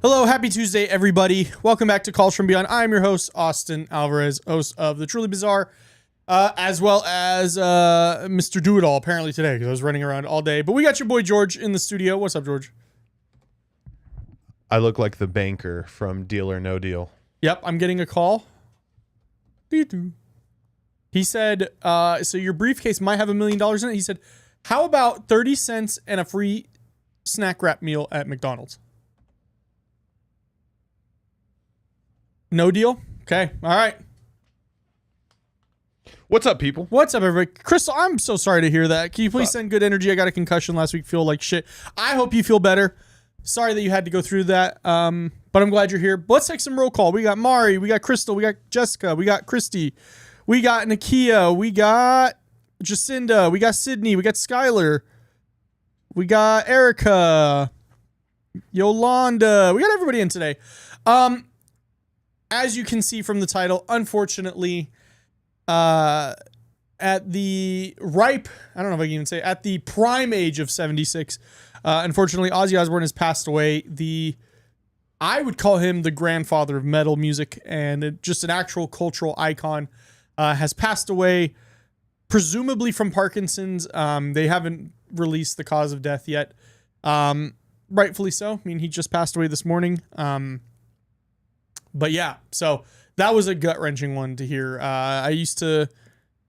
Hello, happy Tuesday, everybody. Welcome back to Calls from Beyond. I'm your host, Austin Alvarez, host of The Truly Bizarre, as well as Mr. Do-It-All, apparently today, because I was running around all day. But we got your boy George in the studio. What's up, George? I look like the banker from Deal or No Deal. Yep, I'm getting a call. He said, so your briefcase might have $1 million in it. He said, how about 30 cents and a free snack wrap meal at McDonald's? No deal? Okay. All right. What's up, people? What's up, everybody? Crystal, I'm so sorry to hear that. Can you please send good energy? I got a concussion last week. Feel like shit. I hope you feel better. Sorry that you had to go through that. But I'm glad you're here. But let's take some roll call. We got Mari. We got Crystal. We got Jessica. We got Christy. We got Nakia. We got Jacinda. We got Sydney. We got Skylar. We got Erica. Yolanda. We got everybody in today. As you can see from the title, unfortunately, at the ripe, I don't know if I can even say, at the prime age of 76, unfortunately, Ozzy Osbourne has passed away. I would call him the grandfather of metal music and just an actual cultural icon, has passed away, presumably from Parkinson's. They haven't released the cause of death yet. Rightfully so. I mean, he just passed away this morning. But yeah, so that was a gut-wrenching one to hear. I used to,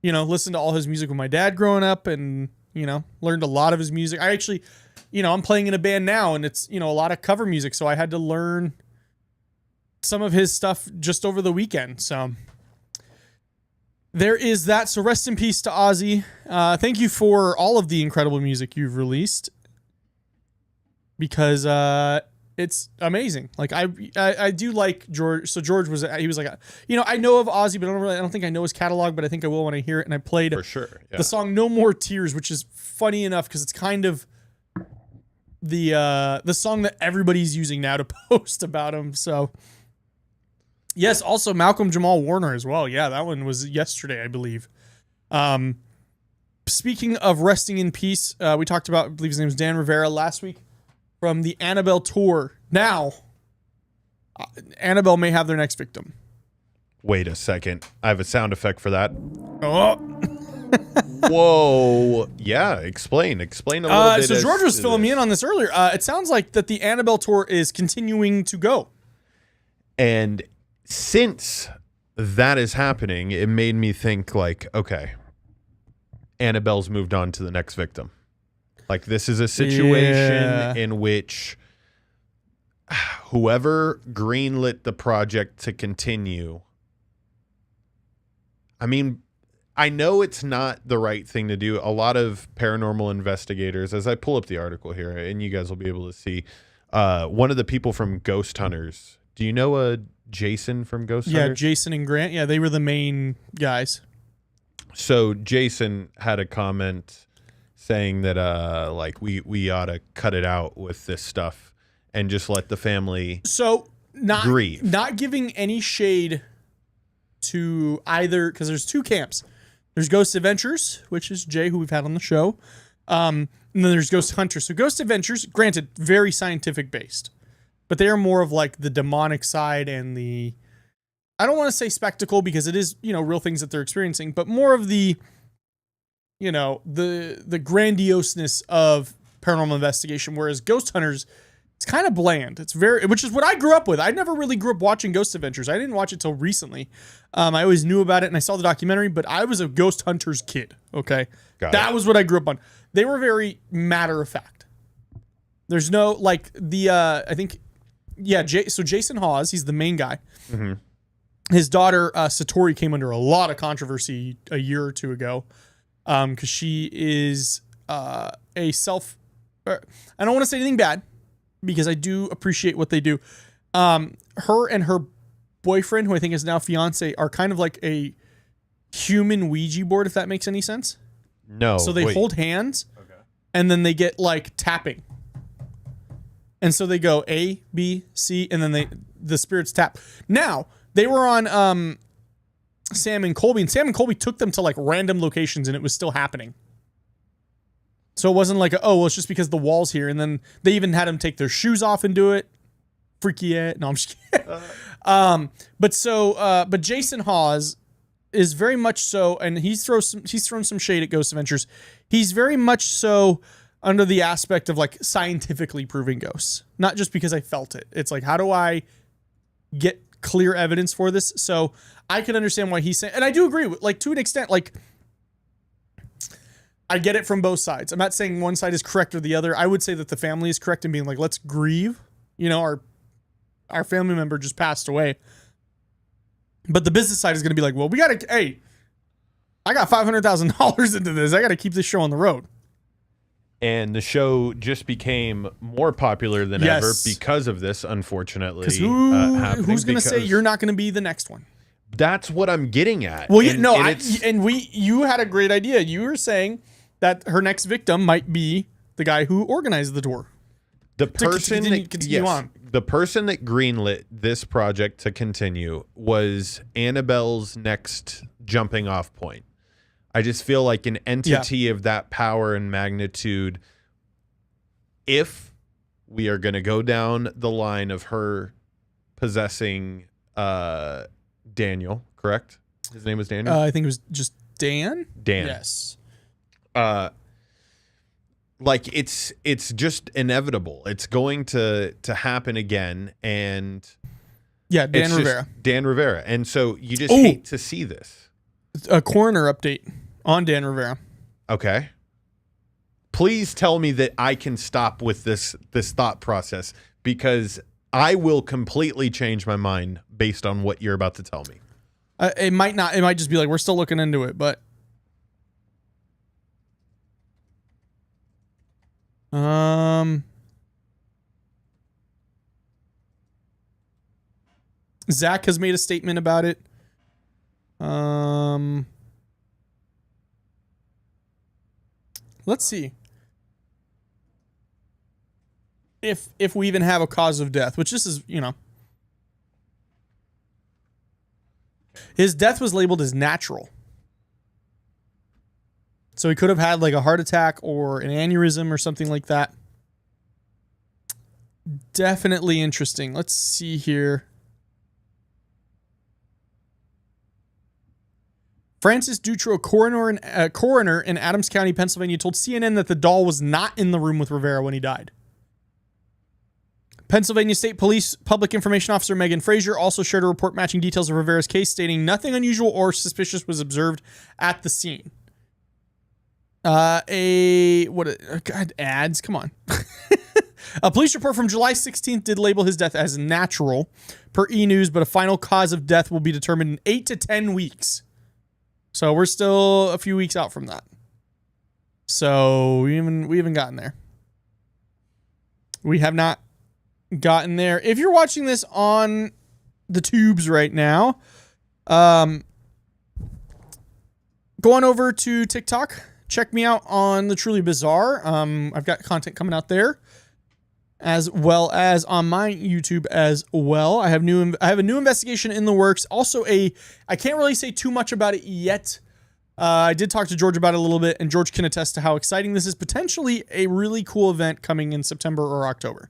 listen to all his music with my dad growing up and, learned a lot of his music. I actually, I'm playing in a band now and it's, a lot of cover music. So I had to learn some of his stuff just over the weekend. So there is that. So rest in peace to Ozzy. Thank you for all of the incredible music you've released because, it's amazing. Like I do like George. So George was like, I know of Ozzy, but I don't think I know his catalog, but I think I will when I hear it. And I played for sure the song "No More Tears," which is funny enough because it's kind of the song that everybody's using now to post about him. So yes, also Malcolm Jamal Warner as well. Yeah, that one was yesterday, I believe. Speaking of resting in peace, we talked about, I believe his name is Dan Rivera last week. From the Annabelle tour. Now, Annabelle may have their next victim. Wait a second. I have a sound effect for that. Oh. Whoa. Yeah, explain a little bit. So George was filling me in on this earlier. It sounds like that the Annabelle tour is continuing to go. And since that is happening, it made me think like, okay, Annabelle's moved on to the next victim. Like, this is a situation Yeah. in which whoever greenlit the project to continue, I mean, I know it's not the right thing to do. A lot of paranormal investigators, as I pull up the article here, and you guys will be able to see, one of the people from Ghost Hunters. Do you know Jason from Ghost Hunters? Yeah, Jason and Grant. Yeah, they were the main guys. So Jason had a comment saying that like we ought to cut it out with this stuff and just let the family grieve. Not giving any shade to either, because there's two camps. There's Ghost Adventures, which is Jay, who we've had on the show. And then there's Ghost Hunters. So Ghost Adventures, granted, very scientific based, but they are more of like the demonic side and the, I don't want to say spectacle because it is, real things that they're experiencing, but more of the, the grandioseness of paranormal investigation. Whereas Ghost Hunters, it's kind of bland. It's which is what I grew up with. I never really grew up watching Ghost Adventures. I didn't watch it till recently. I always knew about it and I saw the documentary, but I was a Ghost Hunters kid. Okay. That was what I grew up on. They were very matter of fact. There's no, like I think, so Jason Hawes, he's the main guy. Mm-hmm. His daughter, Satori, came under a lot of controversy a year or two ago because she is I don't want to say anything bad because I do appreciate what they do. Her and her boyfriend, who I think is now fiance, are kind of like a human Ouija board, if that makes any sense. No. So they hold hands and then they get like tapping. And so they go A, B, C, and then the spirits tap. Now, they were on Sam and Colby, and Sam and Colby took them to like random locations and it was still happening. So it wasn't like, it's just because the wall's here. And then they even had them take their shoes off and do it. Freaky yet? No, I'm just kidding. But Jason Hawes is very much so, and he's thrown some shade at Ghost Adventures. He's very much so under the aspect of like scientifically proving ghosts, not just because I felt it. It's like, how do I get clear evidence for this? So I can understand why he's saying, and I do agree with, like, to an extent, like, I get it from both sides. I'm not saying one side is correct or the other. I would say that the family is correct in being like, let's grieve. Our family member just passed away. But the business side is going to be like, well, I got $500,000 into this. I got to keep this show on the road. And the show just became more popular than ever because of this, unfortunately. Who's going to say you're not going to be the next one? That's what I'm getting at. Well, you had a great idea. You were saying that her next victim might be the guy who organized the tour. The person that greenlit this project to continue was Annabelle's next jumping off point. I just feel like an entity of that power and magnitude, if we are going to go down the line of her possessing Daniel, correct? His name was Daniel? I think it was just Dan. Yes. Like, it's just inevitable. It's going to happen again. And Dan Rivera. Dan Rivera. And so you just hate to see this. A coroner update on Dan Rivera. Okay. Please tell me that I can stop with this thought process, because I will completely change my mind based on what you're about to tell me. It might not. It might just be like, we're still looking into it, but Zach has made a statement about it. Let's see if we even have a cause of death, which this is, his death was labeled as natural. So he could have had like a heart attack or an aneurysm or something like that. Definitely interesting. Let's see here. Francis Dutro, coroner in Adams County, Pennsylvania, told CNN that the doll was not in the room with Rivera when he died. Pennsylvania State Police Public Information Officer Megan Frazier also shared a report matching details of Rivera's case, stating nothing unusual or suspicious was observed at the scene. God, ads, come on. A police report from July 16th did label his death as natural per E! News, but a final cause of death will be determined in 8 to 10 weeks. So we're still a few weeks out from that. So we haven't gotten there. We have not gotten there. If you're watching this on the tubes right now, go on over to TikTok. Check me out on the Truly Bizarre. I've got content coming out there, as well as on my YouTube as well. I have a new investigation in the works. Also, I can't really say too much about it yet. I did talk to George about it a little bit, and George can attest to how exciting this is. Potentially a really cool event coming in September or October.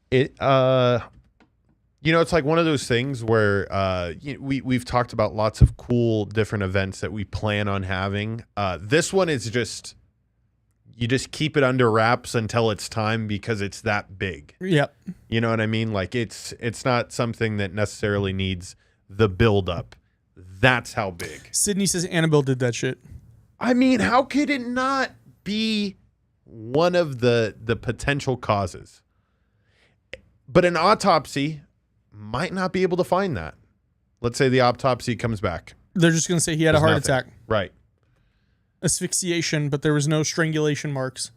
It's like one of those things where we've talked about lots of cool different events that we plan on having. This one is just, you just keep it under wraps until it's time because it's that big. Yep. You know what I mean? Like it's not something that necessarily needs the build up. That's how big. Sydney says Annabelle did that shit. I mean, how could it not be one of the potential causes? But an autopsy might not be able to find that. Let's say the autopsy comes back. They're just going to say he had a heart attack. Right. Asphyxiation, but there was no strangulation marks.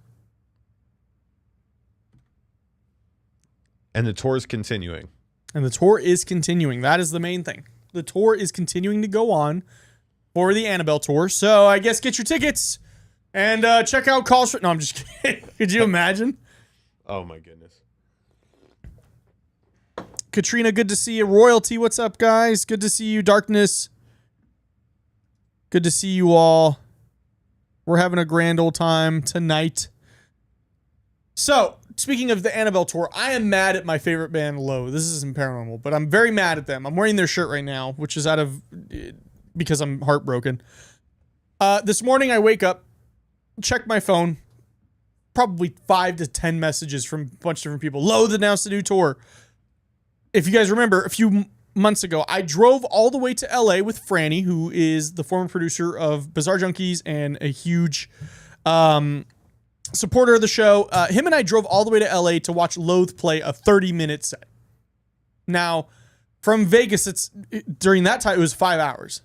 And the tour is continuing. And the tour is continuing. That is the main thing. The tour is continuing to go on for the Annabelle tour. So I guess get your tickets and check out Calls. No, I'm just kidding. Could you imagine? Oh, my goodness. Katrina, good to see you. Royalty, what's up, guys? Good to see you. Darkness, good to see you all. We're having a grand old time tonight. So, speaking of the Annabelle tour, I am mad at my favorite band, Low. This isn't paranormal, but I'm very mad at them. I'm wearing their shirt right now, which is because I'm heartbroken. This morning I wake up, check my phone, probably 5 to 10 messages from a bunch of different people. Low announced a new tour. If you guys remember, a few months ago, I drove all the way to LA with Franny, who is the former producer of Bizarre Junkies and a huge supporter of the show. Him and I drove all the way to LA to watch Loathe play a 30-minute set. Now, from Vegas, during that time, it was 5 hours.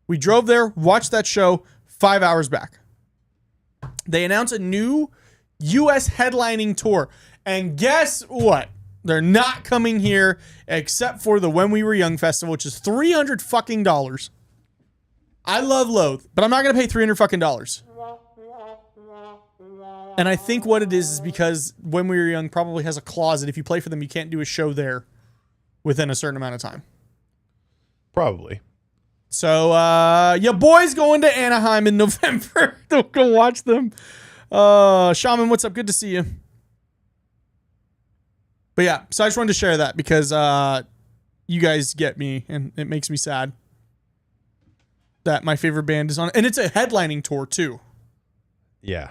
We drove there, watched that show, 5 hours back. They announced a new U.S. headlining tour. And guess what? They're not coming here except for the When We Were Young Festival, which is $300 fucking dollars. I love Loathe, but I'm not going to pay $300 fucking dollars. And I think what it is because When We Were Young probably has a clause that if you play for them, you can't do a show there within a certain amount of time. Probably. So, your boy's going to Anaheim in November. Don't go watch them. Shaman, what's up? Good to see you. But yeah, so I just wanted to share that because you guys get me, and it makes me sad that my favorite band is on. And it's a headlining tour, too. Yeah.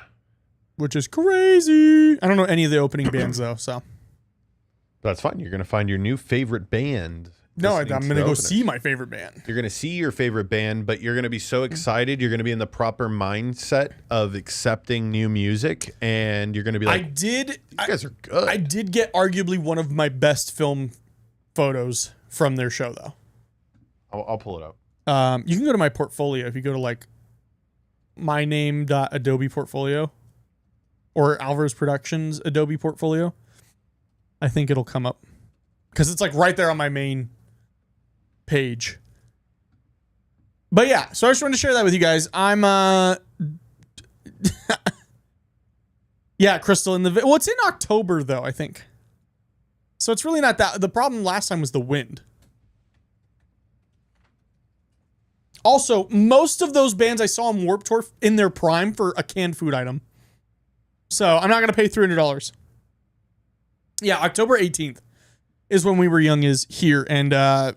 Which is crazy. I don't know any of the opening bands, though, so. That's fine. You're going to find your new favorite band. No, I'm going to go see my favorite band. You're going to see your favorite band, but you're going to be so excited. You're going to be in the proper mindset of accepting new music, and you're going to be like, you guys are good. I did get arguably one of my best film photos from their show, though. I'll pull it up. You can go to my portfolio if you go to, like, myname.adobe portfolio or Alvarez Productions Adobe portfolio. I think it'll come up because it's, like, right there on my main page. But yeah, so I just wanted to share that with you guys. I'm yeah, Crystal it's in October though, I think. So it's really not that. The problem last time was the wind. Also, most of those bands I saw on Warped Tour in their prime for a canned food item. So I'm not going to pay $300. Yeah, October 18th is When We Were Young is here, and I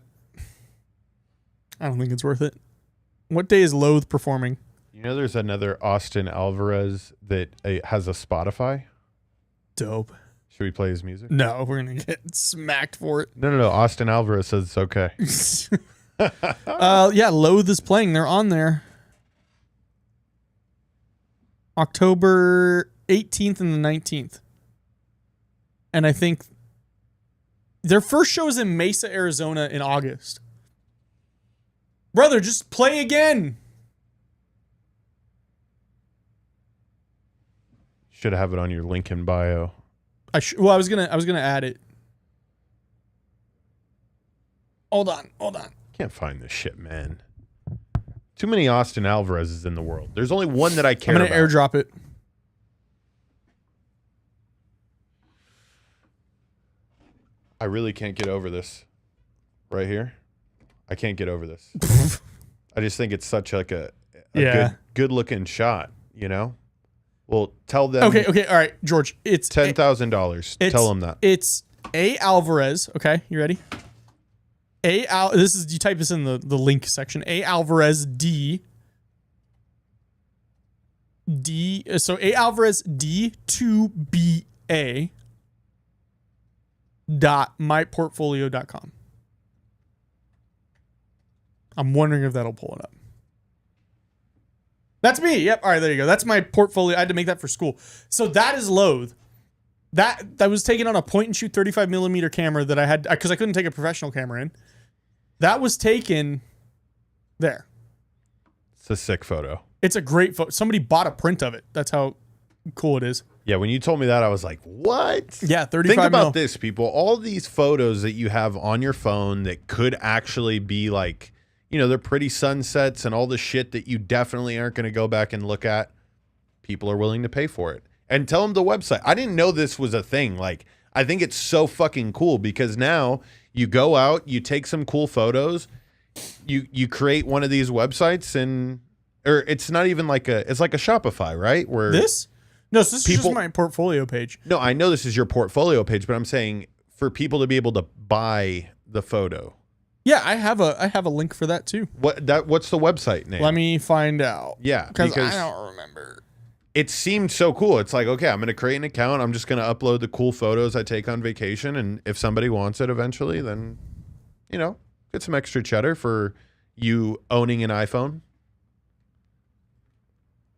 don't think it's worth it. What day is Loathe performing? You know there's another Austin Alvarez that has a Spotify? Dope. Should we play his music? No, we're going to get smacked for it. No. Austin Alvarez says it's okay. Yeah, Loathe is playing. They're on there. October 18th and the 19th. And I think their first show is in Mesa, Arizona in August. Brother, just play again. Should have it on your link in bio. I was gonna add it. Hold on. Can't find this shit, man. Too many Austin Alvarez's in the world. There's only one that I care about. I'm gonna airdrop it. I really can't get over this. Right here. I can't get over this. I just think it's such like a good looking shot, you know? Well, tell them. Okay, all right, George. It's $10,000. Tell them that. It's A Alvarez. Okay, you ready? This is, you type this in the link section. A Alvarez D. So A Alvarez D2BA .myportfolio.com. I'm wondering if that'll pull it up. That's me. Yep. All right, there you go. That's my portfolio. I had to make that for school. So that is Loathe. That was taken on a point and shoot 35 millimeter camera that I had because I couldn't take a professional camera in. That was taken there. It's a sick photo. It's a great photo. Somebody bought a print of it. That's how cool it is. Yeah, when you told me that, I was like, what? Yeah, 35 Think about this, people. All these photos that you have on your phone that could actually be like, you know, they're pretty sunsets and all the shit that you definitely aren't going to go back and look at. People are willing to pay for it. And tell them the website. I didn't know this was a thing. Like, I think it's so fucking cool because now you go out, you take some cool photos, you create one of these websites or it's not even like it's like a Shopify, right? Where this? No, so this is just my portfolio page. No, I know this is your portfolio page, but I'm saying for people to be able to buy the photo. Yeah, I have a link for that too. What's the website name? Let me find out. Yeah, because I don't remember. It seemed so cool. It's like, okay, I'm going to create an account. I'm just going to upload the cool photos I take on vacation, and if somebody wants it eventually, then you know, get some extra cheddar for you owning an iPhone.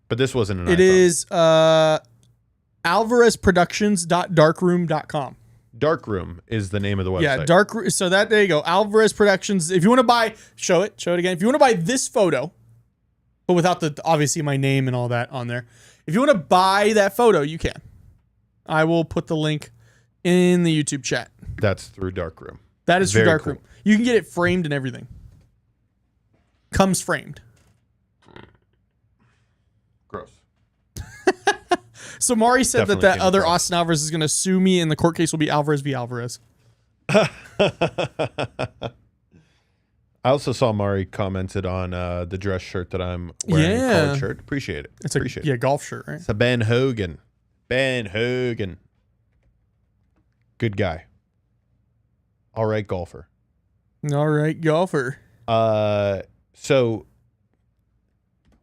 But this wasn't an iPhone. It is alvarezproductions.darkroom.com. Darkroom is the name of the website. Yeah, so there you go. Alvarez Productions. If you want to buy, show it again. If you want to buy this photo, but without obviously my name and all that on there. If you want to buy that photo, you can. I will put the link in the YouTube chat. That's through Darkroom. That is through Darkroom. Cool. You can get it framed and everything. Comes framed. Gross. So Mari said that other Austin Alvarez is going to sue me, and the court case will be Alvarez v. Alvarez. I also saw Mari commented on the dress shirt that I'm wearing. Yeah. Collared shirt. Appreciate it. It's a golf shirt, right? It's a Ben Hogan. Ben Hogan. Good guy. All right, golfer. All right, golfer. So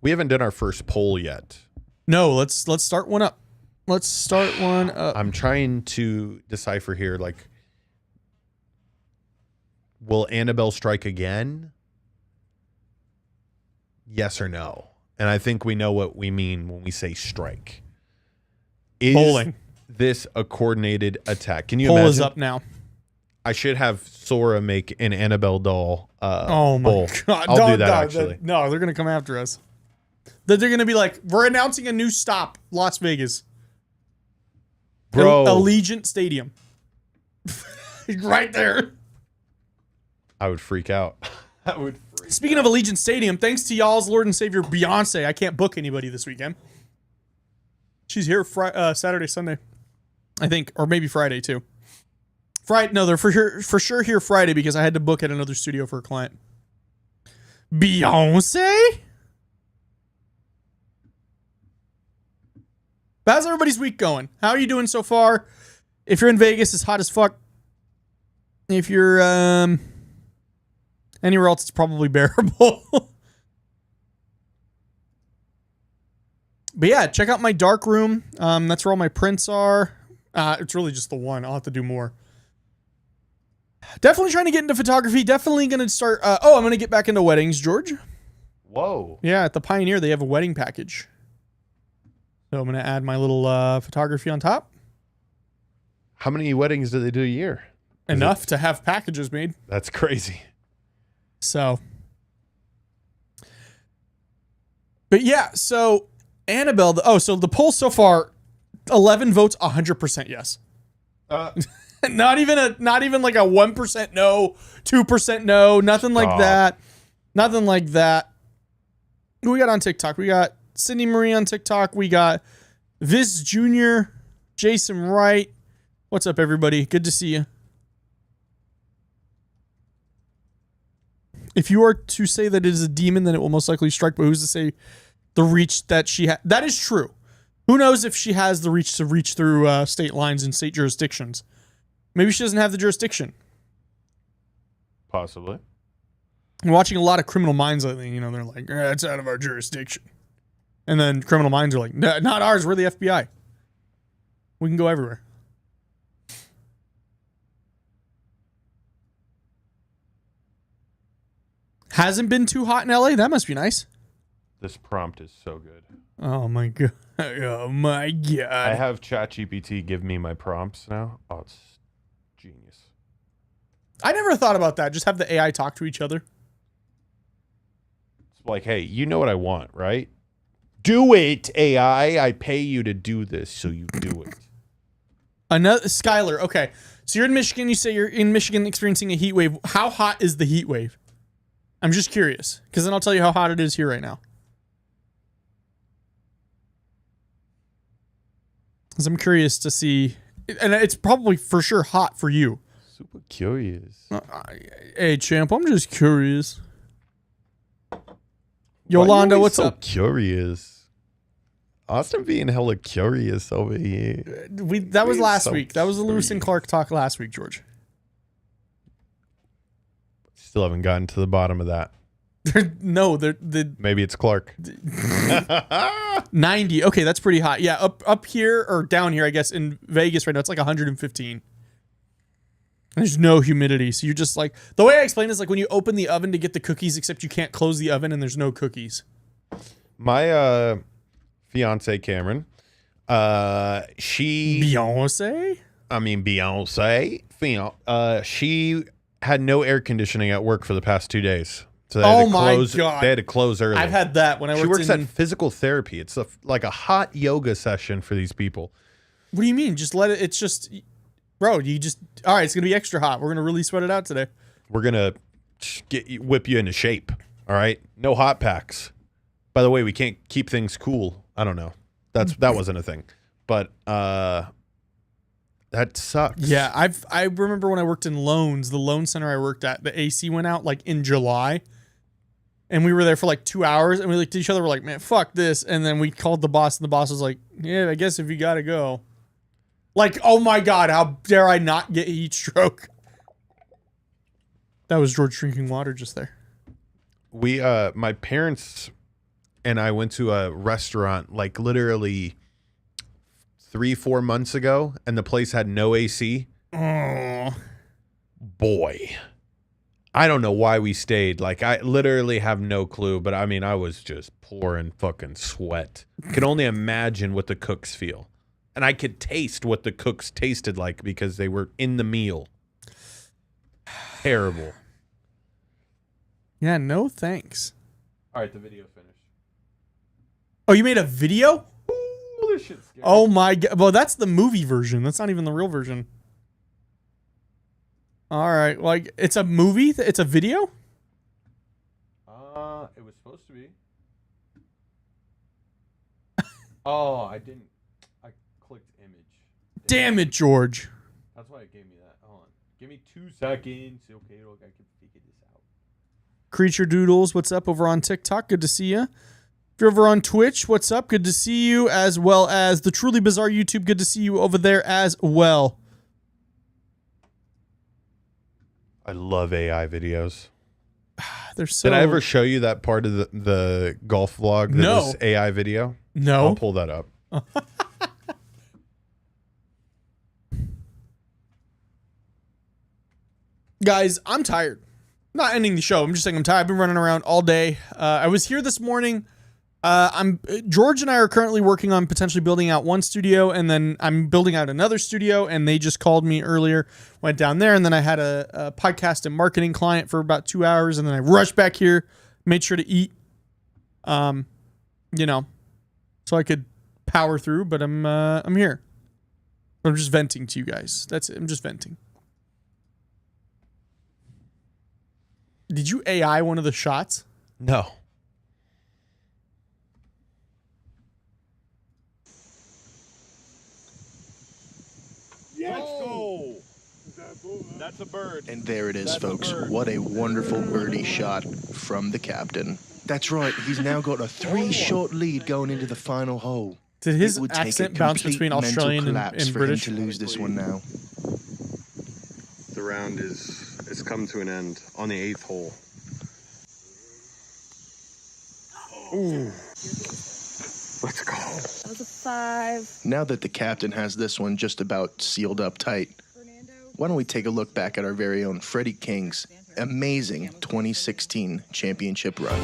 we haven't done our first poll yet. No, let's start one up. Let's start one up. I'm trying to decipher here, like, will Annabelle strike again? Yes or no? And I think we know what we mean when we say strike. Is bowling this a coordinated attack? Can you imagine? Poll is up now. I should have Sora make an Annabelle doll oh my bowl. God. I'll do that actually. No, they're going to come after us. They're going to be like, we're announcing a new stop, Las Vegas. Bro. Allegiant Stadium. Right there. I would freak out. Speaking of Allegiant Stadium, thanks to y'all's Lord and Savior Beyonce, I can't book anybody this weekend. She's here Saturday, Sunday, I think, or maybe Friday too. Friday, no, they're for sure here Friday because I had to book at another studio for a client. Beyonce? How's everybody's week going? How are you doing so far? If you're in Vegas, it's hot as fuck. If you're anywhere else, it's probably bearable. But yeah, check out my dark room. That's where all my prints are. It's really just the one. I'll have to do more. Definitely trying to get into photography. Definitely going to start. I'm going to get back into weddings, George. Whoa. Yeah, at the Pioneer, they have a wedding package. So I'm going to add my little photography on top. How many weddings do they do a year? Enough to have packages made. That's crazy. So, but yeah, so Annabelle, so the poll so far, 11 votes, 100% yes. Not even like a 1% no, 2% no, nothing like that. Nothing like that. Who we got on TikTok? We got Sydney Marie on TikTok. We got Viz Jr., Jason Wright. What's up, everybody? Good to see you. If you are to say that it is a demon, then it will most likely strike. But who's to say the reach that she has? That is true. Who knows if she has the reach to reach through state lines and state jurisdictions? Maybe she doesn't have the jurisdiction. Possibly. I'm watching a lot of Criminal Minds lately. You know, they're like, it's out of our jurisdiction. And then Criminal Minds are like, not ours. We're the FBI. We can go everywhere. Hasn't been too hot in LA. That must be nice. This prompt is so good. Oh my god. Oh my god. I have ChatGPT give me my prompts now. Oh, it's genius. I never thought about that. Just have the AI talk to each other. It's like, hey, you know what I want, right? Do it, AI. I pay you to do this, so you do it. Another Skylar. Okay. So you're in Michigan. You say you're in Michigan experiencing a heat wave. How hot is the heat wave? I'm just curious, because then I'll tell you how hot it is here right now. Because I'm curious to see, and it's probably for sure hot for you. Super curious. Hey, champ, I'm just curious. Yolanda, what's up? Curious. Austin being hella curious over here. That was last week. That was the Lewis and Clark talk last week, George. Still haven't gotten to the bottom of that. No, maybe it's Clark. 90. Okay, that's pretty hot. Yeah, up here or down here, I guess in Vegas right now, it's like 115. There's no humidity, so you're just like, the way I explain it is like when you open the oven to get the cookies, except you can't close the oven and there's no cookies. My fiance Cameron, she Beyonce. She had no air conditioning at work for the past 2 days. So they had to close early. I've had that when I worked. She works at physical therapy. It's like a hot yoga session for these people. What do you mean? Just let it. It's just, bro. All right. It's gonna be extra hot. We're gonna really sweat it out today. We're gonna whip you into shape. All right. No hot packs. By the way, we can't keep things cool. I don't know. That wasn't a thing. But that sucks. Yeah, I remember when I worked in loans, the loan center I worked at, the AC went out like in July. And we were there for like 2 hours and we looked at each other, we're like, man, fuck this. And then we called the boss and the boss was like, yeah, I guess if you gotta go. Like, oh my God, how dare I not get heat stroke? That was George drinking water just there. My parents and I went to a restaurant like literally 3-4 months ago, and the place had no AC. Oh boy, I don't know why we stayed. Like, I literally have no clue, but I mean, I was just pouring fucking sweat. Could only imagine what the cooks feel, and I could taste what the cooks tasted like because they were in the meal. Terrible. Yeah, no thanks. All right, the video finished. Oh, you made a video? Ooh, this shit's scary. Oh my God. Well, that's the movie version. That's not even the real version. All right. Like, it's a movie? It's a video? It was supposed to be. Oh, I didn't. I clicked image. Damn it, George. That's why it gave me that. Hold on. Give me 2 seconds. Okay, look, I can figure this out. Creature Doodles, what's up over on TikTok? Good to see you. If you're over on Twitch, what's up? Good to see you, as well as the Truly Bizarre YouTube. Good to see you over there as well. I love AI videos. They're so... Did I ever show you that part of the golf vlog that was AI video? No. I'll pull that up. Guys, I'm tired. I'm not ending the show. I'm just saying I'm tired. I've been running around all day. I was here this morning George and I are currently working on potentially building out one studio, and then I'm building out another studio, and they just called me earlier, went down there, and then I had a podcast and marketing client for about 2 hours, and then I rushed back here, made sure to eat, so I could power through, but I'm here. I'm just venting to you guys. That's it. I'm just venting. Did you AI one of the shots? No. Let's go. That's a bird. And there it is, folks. What a wonderful birdie shot from the captain. That's right. He's now got a 3-shot lead going into the final hole. Did his accent bounce between Australian and British? For him to lose this one now. The round is come to an end on the 8th hole. Ooh. Let's go. That was a 5. Now that the captain has this one just about sealed up tight, why don't we take a look back at our very own Freddie King's amazing 2016 championship run.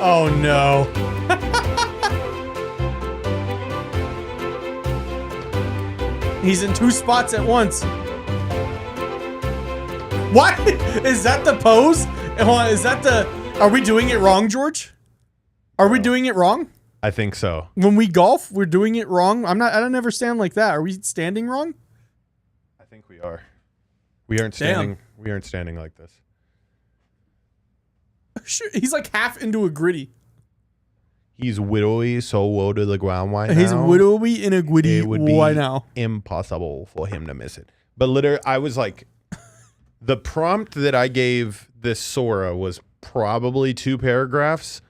Oh, no. He's in 2 spots at once. What? Is that the pose? Is that the... Are we doing it wrong, George? Are we doing it wrong? I think so. When we golf, we're doing it wrong. I don't ever stand like that. Are we standing wrong? I think we are. We aren't standing. Damn. We aren't standing like this. Sure, he's like half into a gritty. He's widowy, so low to the ground right now. He's widowy in a gritty right now. Impossible for him to miss it. But literally, I was like, the prompt that I gave this Sora was probably 2 paragraphs.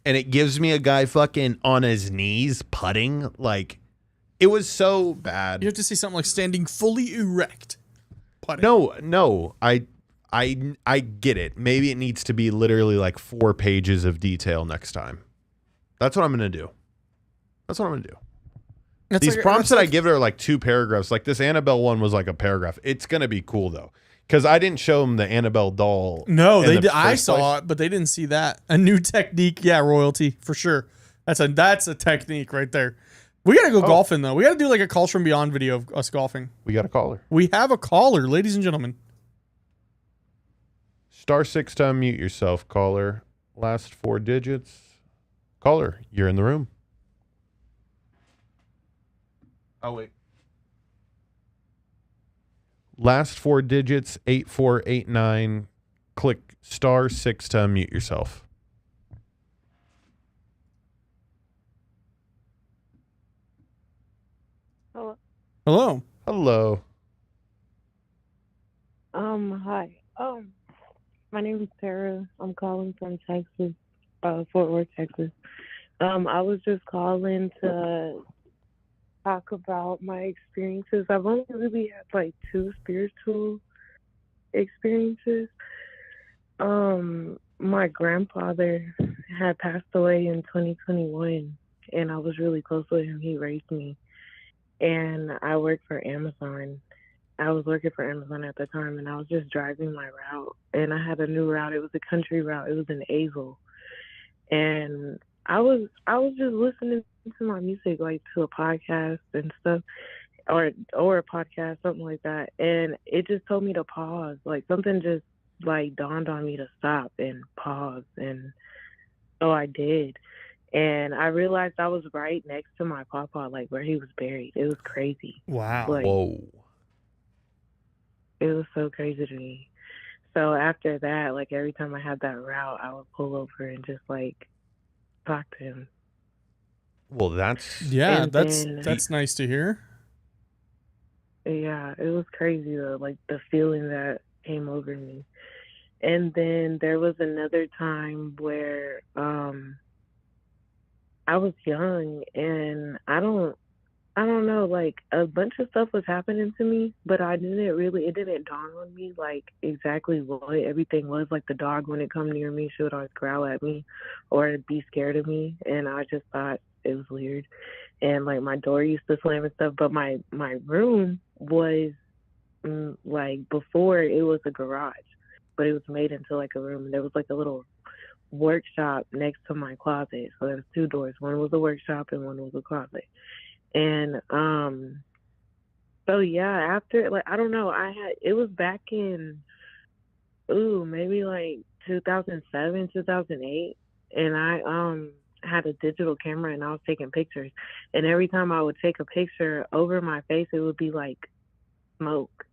And it gives me a guy fucking on his knees putting. Like, it was so bad. You have to say something like standing fully erect putting. No. I get it. Maybe it needs to be literally like 4 pages of detail next time. That's what I'm going to do. These prompts that I give it are like 2 paragraphs. Like this Annabelle one was like a paragraph. It's going to be cool though. Because I didn't show them the Annabelle doll. No, they did. I saw it, but they didn't see that. A new technique, yeah, royalty for sure. That's a technique right there. We gotta go golfing though. We gotta do like a Calls from Beyond video of us golfing. We got a caller. We have a caller, ladies and gentlemen. *6 to unmute yourself, caller. Last 4 digits. Caller, you're in the room. Oh wait. Last 4 digits, 8489. Click *6 to unmute yourself. Hello. Hello. Hello. Hi. My name is Sarah. I'm calling from Texas, Fort Worth, Texas. I was just calling to talk about my experiences. I've only really had like 2 spiritual experiences. My grandfather had passed away in 2021, and I was really close with him. He raised me, and I worked for Amazon. I was working for Amazon at the time, and I was just driving my route, and I had a new route. It was a country route. It was in Azle, and I was just listening to my music, like to a podcast and stuff, or a podcast, something like that. And it just told me to pause. Like something just like dawned on me to stop and pause. And so I did. And I realized I was right next to my papa, like where he was buried. It was crazy. Wow. Like, whoa. It was so crazy to me. So after that, like every time I had that route, I would pull over and just like talk to him. Well, that's that's nice to hear. Yeah, it was crazy though, like the feeling that came over me. And then there was another time where I was young, and I don't know, like a bunch of stuff was happening to me, but it didn't dawn on me like exactly what everything was. Like the dog, when it come near me, she would always growl at me or be scared of me, and I just thought it was weird. And like my door used to slam and stuff, but my room was like, before it was a garage, but it was made into like a room, and there was like a little workshop next to my closet. So there was 2 doors. One was a workshop and one was a closet. And so yeah, after, like, I don't know, it was back in maybe like 2007, 2008, and I had a digital camera and I was taking pictures, and every time I would take a picture, over my face it would be like smoke.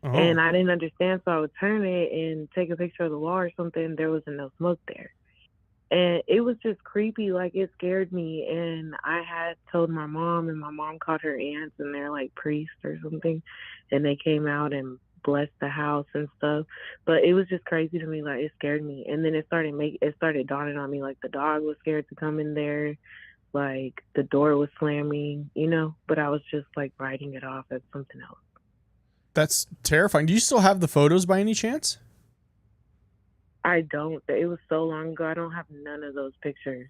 And I didn't understand, so I would turn it and take a picture of the wall or something. There wasn't no smoke there. And it was just creepy. Like, it scared me. And I had told my mom, and my mom called her aunts, and they're like priests or something. And they came out and blessed the house and stuff. But it was just crazy to me. Like, it scared me. And then it started dawning on me, like, the dog was scared to come in there. Like, the door was slamming, But I was just, like, writing it off as something else. That's terrifying. Do you still have the photos by any chance? I don't. It was so long ago. I don't have none of those pictures.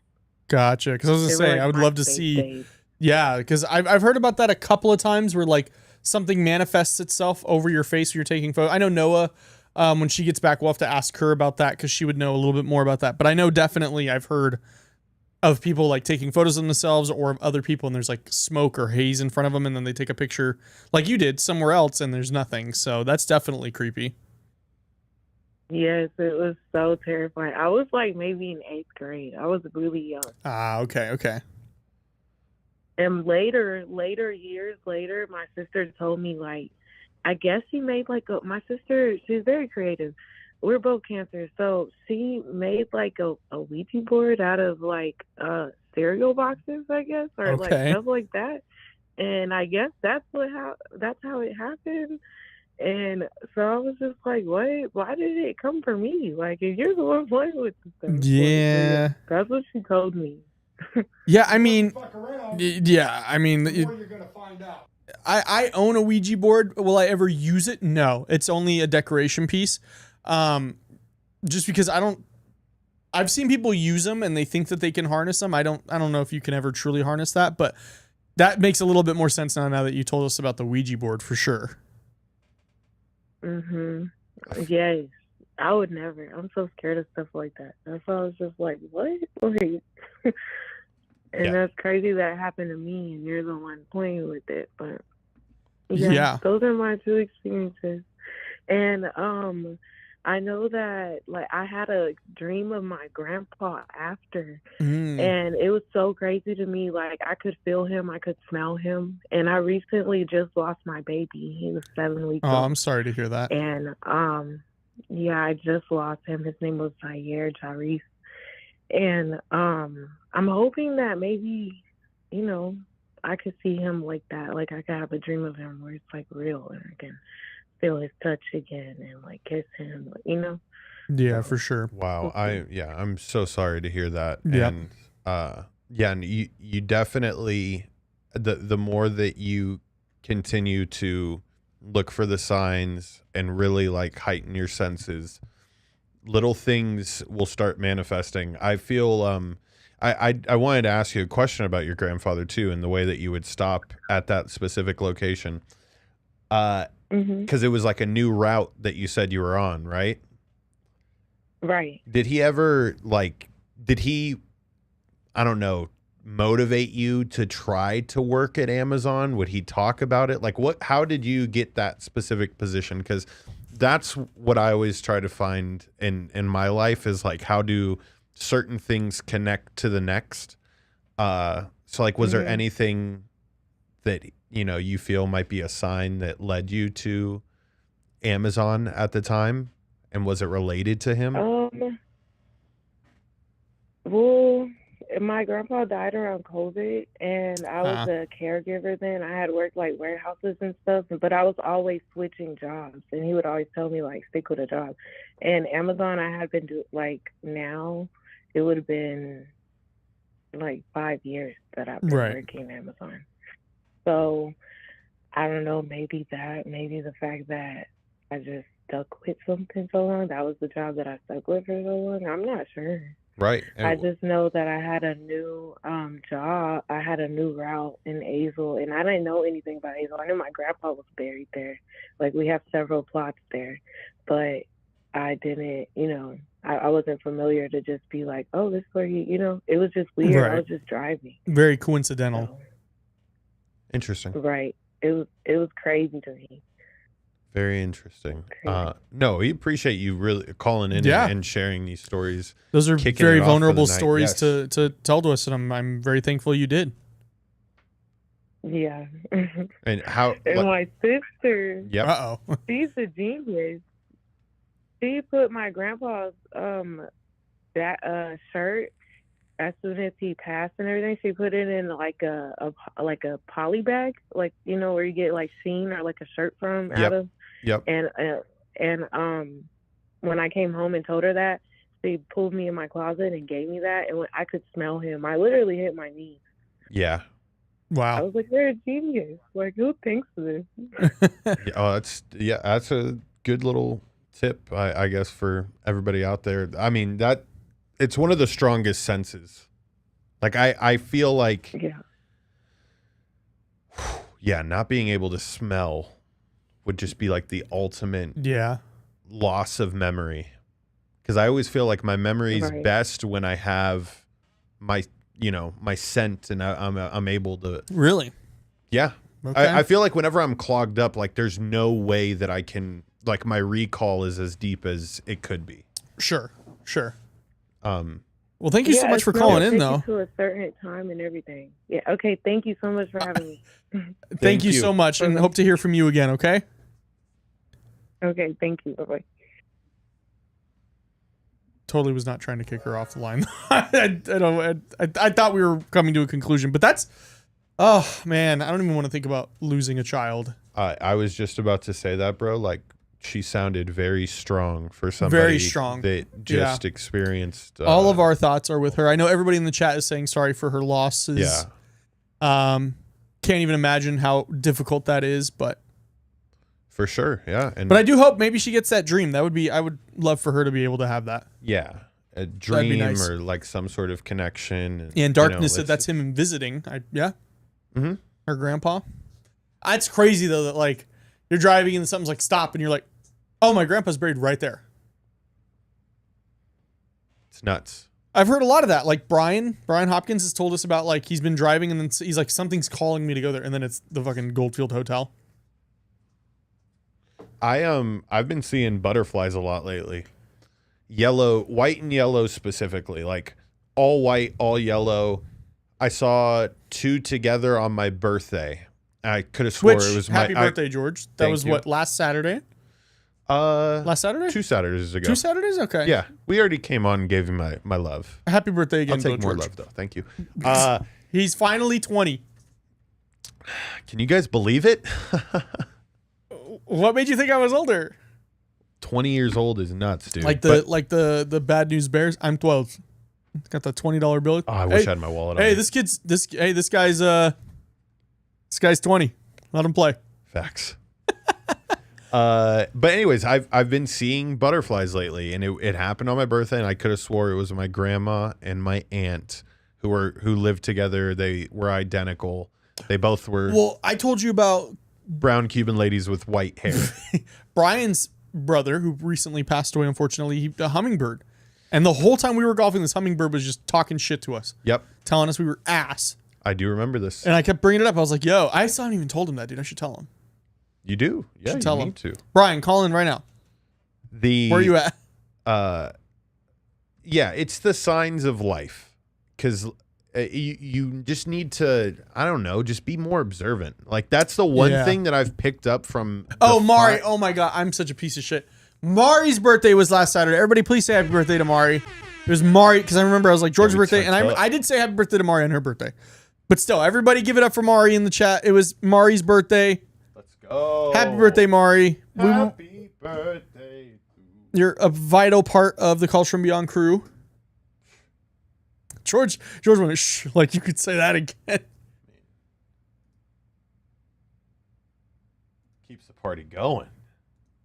Gotcha. Because I was gonna say, like, I would love to see. Days. Yeah, because I've heard about that a couple of times where, like, something manifests itself over your face when you're taking photos. I know Noah, when she gets back, we'll have to ask her about that because she would know a little bit more about that. But I know definitely I've heard of people, like, taking photos of themselves or of other people, and there's, like, smoke or haze in front of them, and then they take a picture like you did somewhere else and there's nothing. So that's definitely creepy. Yes, it was so terrifying. I was, like, maybe in 8th grade. I was really young. Okay. And years later, my sister told me, like, I guess she made, like, my sister, she's very creative. We're both Cancers, so she made, like, a Ouija board out of, like, cereal boxes, I guess, or like stuff like that. And I guess that's how it happened. And so I was just like, what? Why did it come for me? Like, if you're the one playing with this stuff. Yeah. That's what she told me. Yeah, I mean, you're gonna find out. I own a Ouija board. Will I ever use it? No, it's only a decoration piece. Just because I've seen people use them and they think that they can harness them. I don't know if you can ever truly harness that, but that makes a little bit more sense now that you told us about the Ouija board, for sure. Yes, I would never. I'm so scared of stuff like that. That's why I was just like, what? Wait. And that's crazy that happened to me and you're the one playing with it. But yeah, those are my 2 experiences. And I know that, like, I had a dream of my grandpa after, and it was so crazy to me. Like, I could feel him, I could smell him, and I recently just lost my baby. He was 7 weeks old. Oh, I'm sorry to hear that. And I just lost him. His name was Zaire Jarif, and I'm hoping that maybe, I could see him like that. Like, I could have a dream of him where it's, like, real, and I can feel his touch again and, like, kiss him, Yeah, for sure. Wow. I'm so sorry to hear that. And and you definitely, the more that you continue to look for the signs and really, like, heighten your senses, little things will start manifesting. I feel I wanted to ask you a question about your grandfather too, and the way that you would stop at that specific location. Because it was like a new route that you said you were on, right? Right. Did he ever, I don't know, motivate you to try to work at Amazon? Would he talk about it? Like, how did you get that specific position? Because that's what I always try to find in my life is, like, how do certain things connect to the next? So, like, was there anything that you feel might be a sign that led you to Amazon at the time? And was it related to him? Well, my grandpa died around COVID, and I was a caregiver then. I had worked, like, warehouses and stuff, but I was always switching jobs, and he would always tell me, like, stick with a job. And Amazon, I had been now, it would have been, like, 5 years that I've been working at Amazon. So, I don't know, maybe the fact that I just stuck with something so long, that was the job that I stuck with for so long. I'm not sure. Right. I just know that I had a new job. I had a new route in Azle, and I didn't know anything about Azle. I knew my grandpa was buried there. Like, we have several plots there. But I didn't, I wasn't familiar to just be like, oh, this is where it was just weird. Right. I was just driving. Very coincidental. So, Interesting. right. It was crazy to me. Very interesting. Crazy. No, we appreciate you really calling in and sharing these stories. Those are kicking very it off for vulnerable the night. stories Yes. to tell to us, and I'm very thankful you did. Yeah. And how? And my sister, Yep. Uh-oh. she's a genius. She put my grandpa's that shirt as soon as he passed and everything. She put it in like a poly bag, like where you get like Shein or like a shirt from out of. Yep. And when I came home and told her that, she pulled me in my closet and gave me that, and when I could smell him, I literally hit my knees. Yeah. I Wow. was like, "They're a genius! Like, who thinks of this?" That's a good little tip, I guess, for everybody out there. I mean, that it's one of the strongest senses. Like I feel like not being able to smell would just be like the ultimate loss of memory. Because I always feel like my memory is best when I have my scent, and I'm able to Really? Yeah. Okay. I feel like whenever I'm clogged up, like there's no way that I can, like my recall is as deep as it could be. Sure. Well, thank you so much for calling in, though. To a certain time and everything. Yeah. Okay. Thank you so much for having me. Thank you so much, and hope to hear from you again. Okay. Okay. Thank you. Bye bye. Totally was not trying to kick her off the line. I thought we were coming to a conclusion, but that's, oh man, I don't even want to think about losing a child. I was just about to say that, bro. Like, she sounded very strong for somebody Very strong. that just experienced. All of our thoughts are with her. I know everybody in the chat is saying sorry for her losses. Yeah. Can't even imagine how difficult that is, but for sure, yeah. But I do hope maybe she gets that dream. I would love for her to be able to have that. Yeah. A dream nice. or like some sort of connection. And Darkness said that's him visiting. Mm-hmm. Her grandpa. It's crazy though that like you're driving and something's like stop and you're like, oh, my grandpa's buried right there. It's nuts. I've heard a lot of that. Like Brian Hopkins has told us about like he's been driving and then he's like something's calling me to go there, and then it's the fucking Goldfield Hotel. I've been seeing butterflies a lot lately. Yellow, white and yellow specifically, like all white, all yellow. I saw two together on my birthday. I could have swore it was happy birthday, George. That was what, last Saturday? Last Saturday? 2 Saturdays ago. 2 Saturdays? Okay. Yeah. We already came on and gave him my love. Happy birthday again, I'll take more George. love though. Thank you. He's finally 20. Can you guys believe it? What made you think I was older? 20 years old is nuts, dude. Like the Bad News Bears. I'm 12. Got the $20 bill. I wish I had my wallet on. Hey, this guy's 20. Let him play. Facts. But anyways, I've been seeing butterflies lately, and it happened on my birthday, and I could have swore it was my grandma and my aunt who lived together. They were identical. They both were. Well, I told you about brown Cuban ladies with white hair. Brian's brother, who recently passed away, unfortunately, a hummingbird. And the whole time we were golfing, this hummingbird was just talking shit to us. Yep. Telling us we were ass. I do remember this. And I kept bringing it up. I was like, yo, I still haven't even told him that, dude. I should tell him. You do? Yeah, tell you him. need to. Brian, call in right now. Where are you at? Yeah, it's the signs of life. Because you just need to, I don't know, just be more observant. Like, that's the one thing that I've picked up from. Mari. Oh, my God. I'm such a piece of shit. Mari's birthday was last Saturday. Everybody, please say happy birthday to Mari. It was Mari, because I remember I was like, George's birthday. And I did say happy birthday to Mari on her birthday. But still, everybody give it up for Mari in the chat. It was Mari's birthday. Let's go. Happy birthday, Mari. Happy birthday. You're a vital part of the Calls From Beyond crew. George went, shh, like you could say that again. Keeps the party going.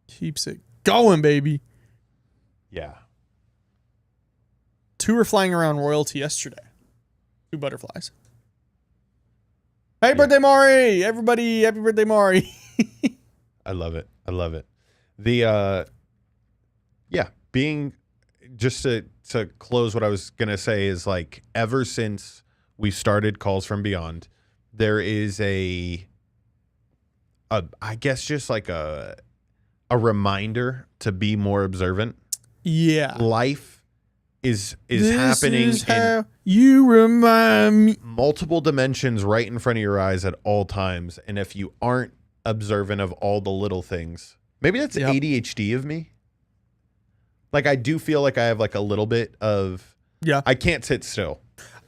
Keeps it going, baby. Yeah. 2 were flying around royalty yesterday. 2 butterflies. Happy birthday, Mari! Everybody, happy birthday, Mari. I love it. I love it. The Yeah, being just to close what I was gonna say is like ever since we started Calls from Beyond, there is I guess just like a reminder to be more observant. Yeah, life is this happening is in how you remind me. multiple dimensions right in front of your eyes at all times, and if you aren't observant of all the little things, maybe that's ADHD of me. Like I do feel like I have like a little bit of I can't sit still.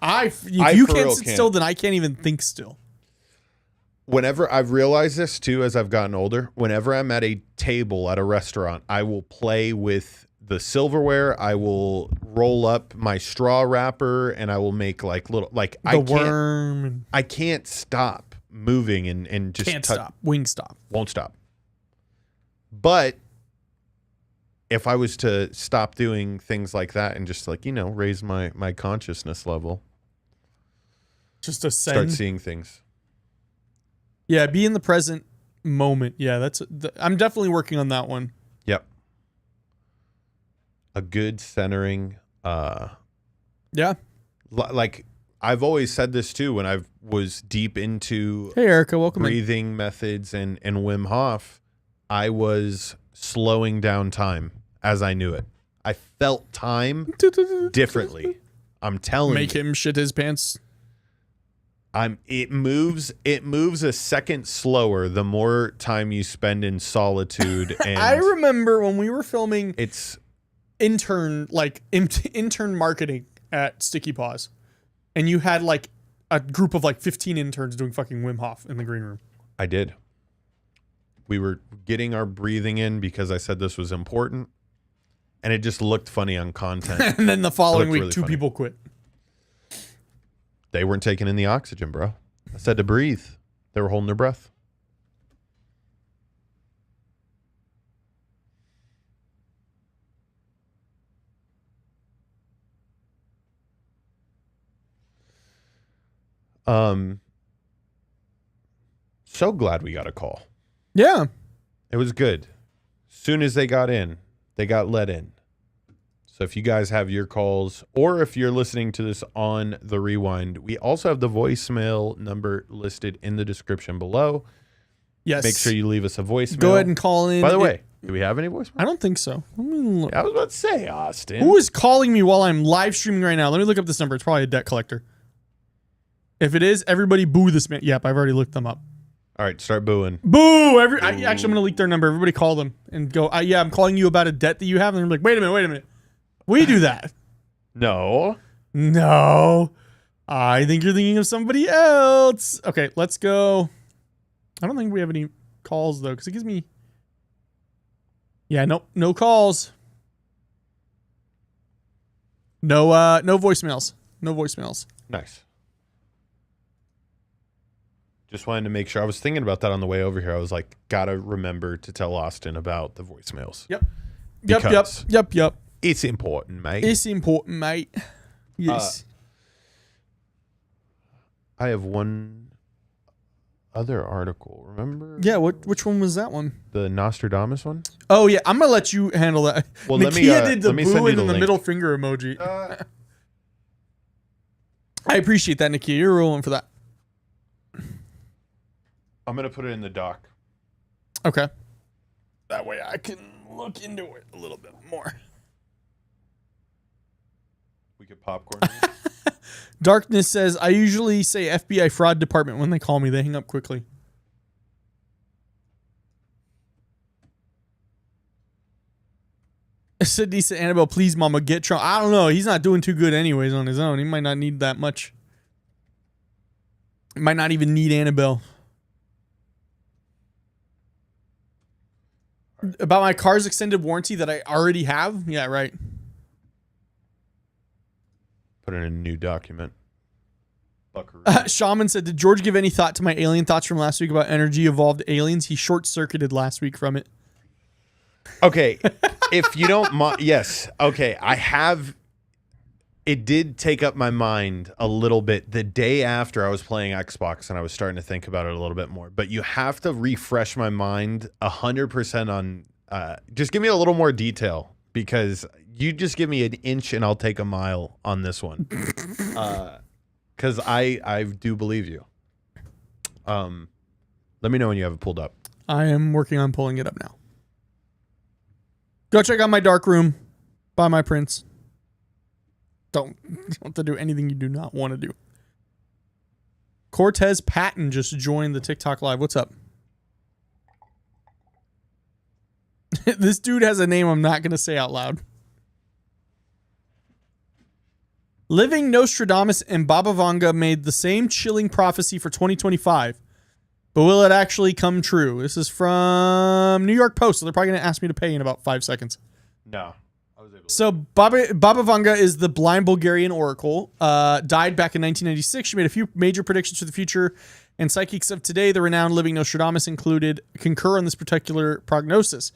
If you can't sit still, then I can't even think still. Whenever I've realized this too, as I've gotten older, whenever I'm at a table at a restaurant, I will play with the silverware. I will roll up my straw wrapper and I will make like little, like worm. I can't stop moving and just can't stop. Wing stop. Won't stop. But if I was to stop doing things like that and just like, raise my consciousness level, just ascend. Start seeing things. Yeah, be in the present moment. Yeah, I'm definitely working on that one. Yep. A good centering. Yeah. Like I've always said this too when I was deep into Hey Erica, welcome breathing methods and Wim Hof, I was slowing down time as I knew it. I felt time differently. I'm telling you. Make him shit his pants. It moves a second slower the more time you spend in solitude. And I remember when we were filming it's intern marketing at Sticky Paws, and you had like a group of like 15 interns doing fucking Wim Hof in the green room. I did. We were getting our breathing in because I said this was important, and it just looked funny on content. And then the following week, really two funny. people quit. They weren't taking in the oxygen, bro. I said to breathe. They were holding their breath. So glad we got a call. Yeah. It was good. Soon as they got in, they got let in. So if you guys have your calls, or if you're listening to this on the rewind, we also have the voicemail number listed in the description below. Yes. Make sure you leave us a voicemail. Go ahead and call in. By the way, do we have any voicemail? I don't think so. I was about to say, Austin. Who is calling me while I'm live streaming right now? Let me look up this number. It's probably a debt collector. If it is, everybody boo this man. Yep, I've already looked them up. All right, start booing. Boo! Actually, I'm going to leak their number. Everybody call them and go, yeah, I'm calling you about a debt that you have. And they're like, wait a minute. We do that. No. I think you're thinking of somebody else. Okay, let's go. I don't think we have any calls, though, because it gives me... Yeah, no calls. No voicemails. No voicemails. Nice. Just wanted to make sure. I was thinking about that on the way over here. I was like, gotta remember to tell Austin about the voicemails. Yep. It's important, mate. It's important, mate. Yes. I have one other article. Remember? Yeah, which one was that one? The Nostradamus one? Oh, yeah. I'm going to let you handle that. Well, Nakia did the let me send boo you and the then the link. middle finger emoji. I appreciate that, Nakia. You're rolling for that. I'm going to put it in the doc. Okay. That way I can look into it a little bit more. We could popcorn. Darkness says, I usually say FBI fraud department when they call me. They hang up quickly. Sydney said, Annabelle, please, mama, get Trump. I don't know. He's not doing too good anyways on his own. He might not need that much. He might not even need Annabelle. About my car's extended warranty that I already have? Yeah, right. Put in a new document. Shaman said, did George give any thought to my alien thoughts from last week about energy evolved aliens? He short-circuited last week from it. Okay, if you don't mind, yes. Okay, I have. It did take up my mind a little bit the day after I was playing Xbox and I was starting to think about it a little bit more. But you have to refresh my mind 100% on. Just give me a little more detail because you just give me an inch and I'll take a mile on this one. Because I do believe you. Let me know when you have it pulled up. I am working on pulling it up now. Go check out my dark room. Buy my prints. Don't have to do anything you do not want to do. Cortez Patton just joined the TikTok live. What's up? This dude has a name I'm not going to say out loud. Living Nostradamus and Baba Vanga made the same chilling prophecy for 2025. But will it actually come true? This is from New York Post, so they're probably going to ask me to pay in about 5 seconds. No. So Baba Vanga is the blind Bulgarian oracle. Died back in 1996. She made a few major predictions for the future, and psychics of today, the renowned living Nostradamus concur on this particular prognosis.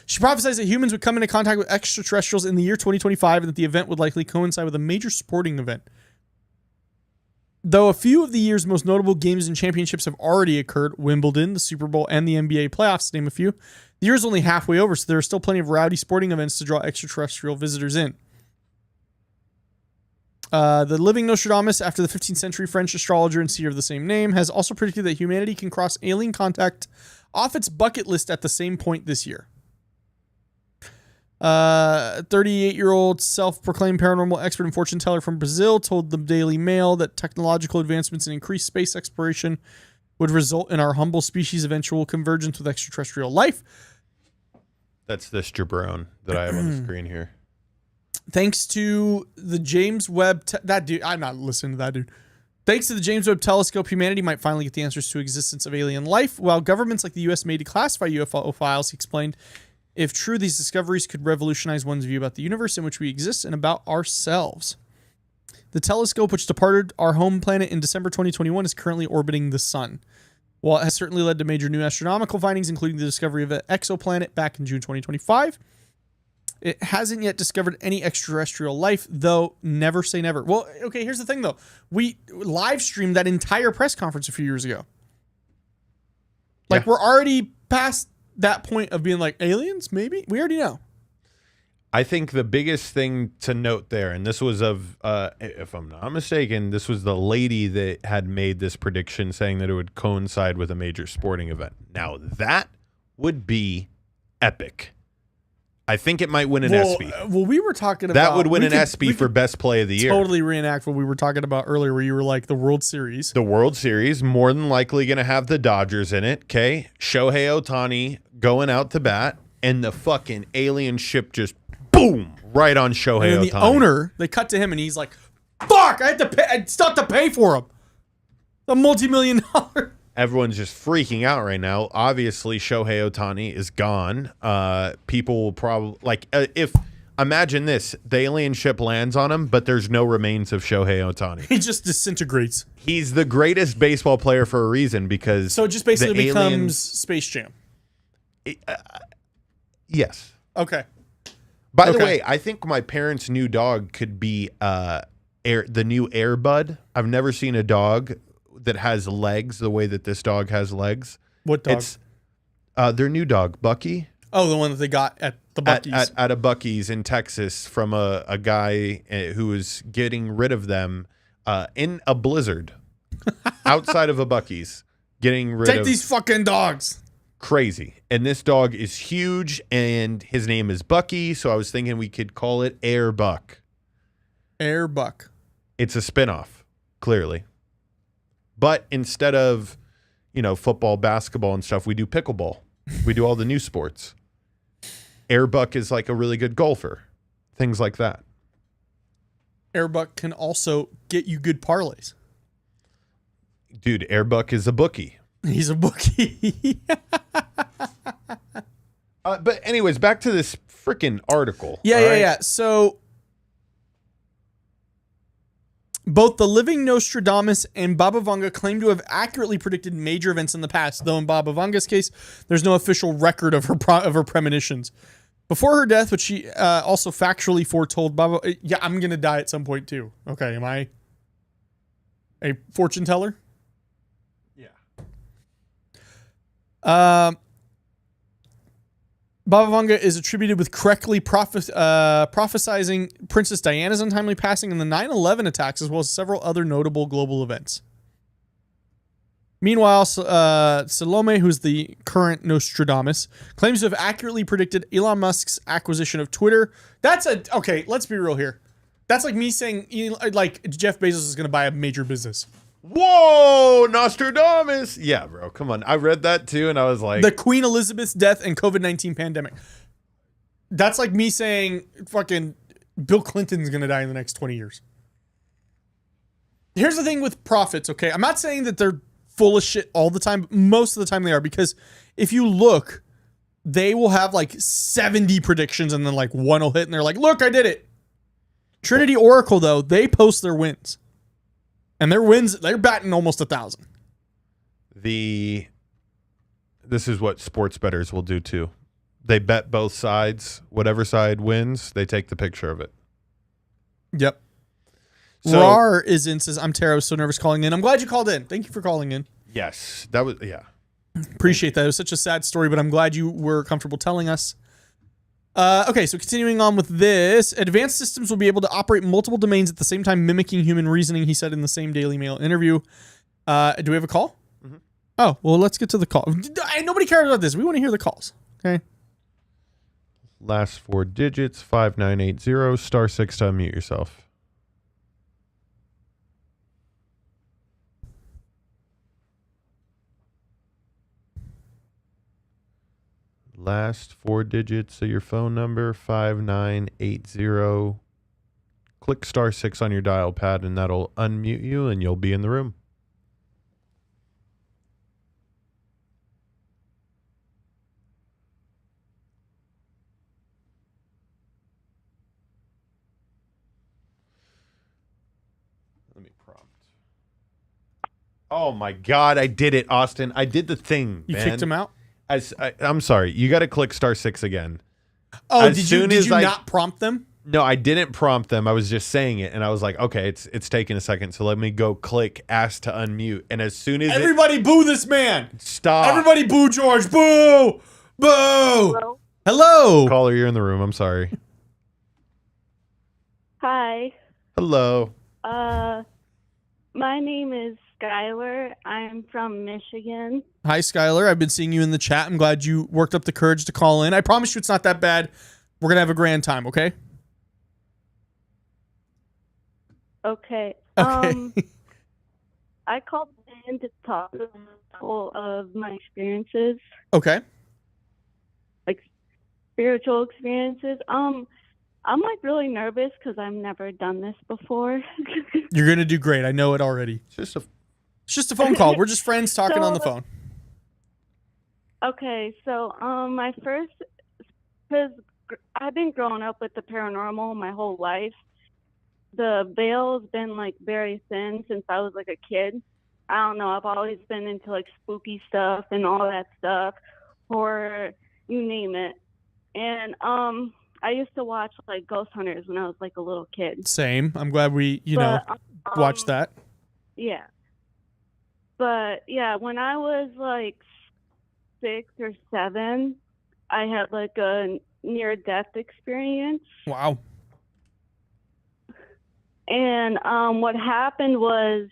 She prophesied that humans would come into contact with extraterrestrials in the year 2025, and that the event would likely coincide with a major sporting event. Though a few of the year's most notable games and championships have already occurred, Wimbledon, the Super Bowl, and the NBA playoffs, to name a few, the year is only halfway over, so there are still plenty of rowdy sporting events to draw extraterrestrial visitors in. The living Nostradamus, after the 15th century French astrologer and seer of the same name, has also predicted that humanity can cross alien contact off its bucket list at the same point this year. 38-year-old self-proclaimed paranormal expert and fortune teller from Brazil told the Daily Mail that technological advancements and increased space exploration would result in our humble species' eventual convergence with extraterrestrial life. That's this jabron that I have on the screen here. Thanks to the James Webb... that dude... I'm not listening to that dude. Thanks to the James Webb Telescope, humanity might finally get the answers to existence of alien life. While governments like the U.S. may declassify UFO files, he explained, if true, these discoveries could revolutionize one's view about the universe in which we exist and about ourselves. The telescope, which departed our home planet in December 2021, is currently orbiting the sun. While it has certainly led to major new astronomical findings, including the discovery of an exoplanet back in June 2025, it hasn't yet discovered any extraterrestrial life, though never say never. Well, okay, here's the thing, though. We live streamed that entire press conference a few years ago. Like, we're already past that point of being like, aliens, maybe? We already know. I think the biggest thing to note there, and this was of, if I'm not mistaken, this was the lady that had made this prediction saying that it would coincide with a major sporting event. Now, that would be epic. I think it might win an ESPY. Well, we were talking about... That would win an ESPY for best play of the year. Totally reenact what we were talking about earlier, where you were like, the World Series. The World Series, more than likely going to have the Dodgers in it, okay? Shohei Ohtani going out to bat, and the fucking alien ship just, boom, right on Shohei Ohtani. And the owner, they cut to him, and he's like, fuck, I still have to pay for him. The multi-million-dollar... Everyone's just freaking out right now. Obviously, Shohei Ohtani is gone. People will probably imagine this: the alien ship lands on him, but there's no remains of Shohei Ohtani. He just disintegrates. He's the greatest baseball player for a reason, because so it just basically becomes Space Jam. Yes. Okay. By the way, I think my parents' new dog could be the new Air Bud. I've never seen a dog that has legs the way that this dog has legs. What dog? It's their new dog, Bucky. Oh, the one that they got at the Buc-ee's. At a Buc-ee's in Texas from a guy who was getting rid of them in a blizzard outside of a Buc-ee's. Getting rid of... Take these fucking dogs. Crazy. And this dog is huge, and his name is Bucky, so I was thinking we could call it Air Buck. Air Buck. It's a spinoff, clearly. But instead of, football, basketball, and stuff, we do pickleball. We do all the new sports. Airbuck is like a really good golfer. Things like that. Airbuck can also get you good parlays. Dude, Airbuck is a bookie. He's a bookie. But anyways, back to this freaking article. Yeah. So... both the living Nostradamus and Baba Vanga claim to have accurately predicted major events in the past, though in Baba Vanga's case, there's no official record of her premonitions. Before her death, which she also factually foretold, Baba... Yeah, I'm going to die at some point too. Okay, am I a fortune teller? Yeah. Baba Vanga is attributed with correctly prophesizing Princess Diana's untimely passing and the 9/11 attacks, as well as several other notable global events. Meanwhile, Salome, who's the current Nostradamus, claims to have accurately predicted Elon Musk's acquisition of Twitter. Okay, let's be real here. That's like me saying like Jeff Bezos is going to buy a major business. Whoa, Nostradamus. Yeah, bro, come on. I read that too, and I was like... The Queen Elizabeth's death and COVID-19 pandemic. That's like me saying fucking Bill Clinton's going to die in the next 20 years. Here's the thing with prophets, okay? I'm not saying that they're full of shit all the time, but most of the time they are, because if you look, they will have like 70 predictions and then like one will hit and they're like, look, I did it. Trinity Oracle, though, they post their wins. And their wins, they're batting almost 1,000. This is what sports bettors will do too. They bet both sides. Whatever side wins, they take the picture of it. Yep. So, Rar is in, says, I'm Tara, I was so nervous calling in. I'm glad you called in. Thank you for calling in. Yes, that was, yeah. Appreciate that. It was such a sad story, but I'm glad you were comfortable telling us. Okay, so continuing on with this, advanced systems will be able to operate multiple domains at the same time, mimicking human reasoning, he said in the same Daily Mail interview. Do we have a call? Mm-hmm. Oh, well, let's get to the call. Nobody cares about this. We want to hear the calls. Okay. Last 4 digits, 5980, *6 to unmute yourself. Last 4 digits of your phone number, 5980. Click *6 on your dial pad and that'll unmute you and you'll be in the room. Let me prompt. Oh my God, I did it, Austin. I did the thing, You man. kicked him out? I'm sorry. You got to click *6 again. Oh, did you not prompt them? No, I didn't prompt them. I was just saying it, and I was like, okay, it's taking a second, so let me go click ask to unmute. And as soon as everybody boo this man. Stop. Everybody boo George. Boo. Boo. Hello? Hello. Caller, you're in the room. I'm sorry. Hi. Hello. My name is Skylar. I'm from Michigan. Hi, Skylar. I've been seeing you in the chat. I'm glad you worked up the courage to call in. I promise you it's not that bad. We're going to have a grand time, okay? Okay. Okay. I called in to talk about a couple of my experiences, Okay. like spiritual experiences. I'm like really nervous because I've never done this before. You're going to do great. I know it already. It's just a phone call. We're just friends talking on the phone. Okay, so my first, because I've been growing up with the paranormal my whole life. The veil's been like very thin since I was like a kid. I don't know. I've always been into like spooky stuff and all that stuff, horror, you name it. And I used to watch like Ghost Hunters when I was like a little kid. Same. I'm glad we, watched that. Yeah. But yeah, when I was like 6 or 7, I had like a near-death experience. Wow. And what happened was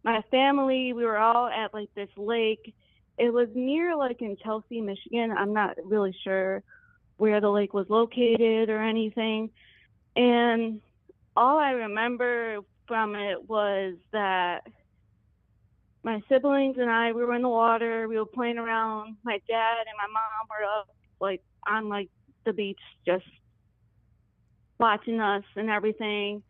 my family, we were all at like this lake. It was near like in Chelsea, Michigan. I'm not really sure where the lake was located or anything. And all I remember from it was that my siblings and I, we were in the water. We were playing around. My dad and my mom were up like on like the beach just watching us and everything.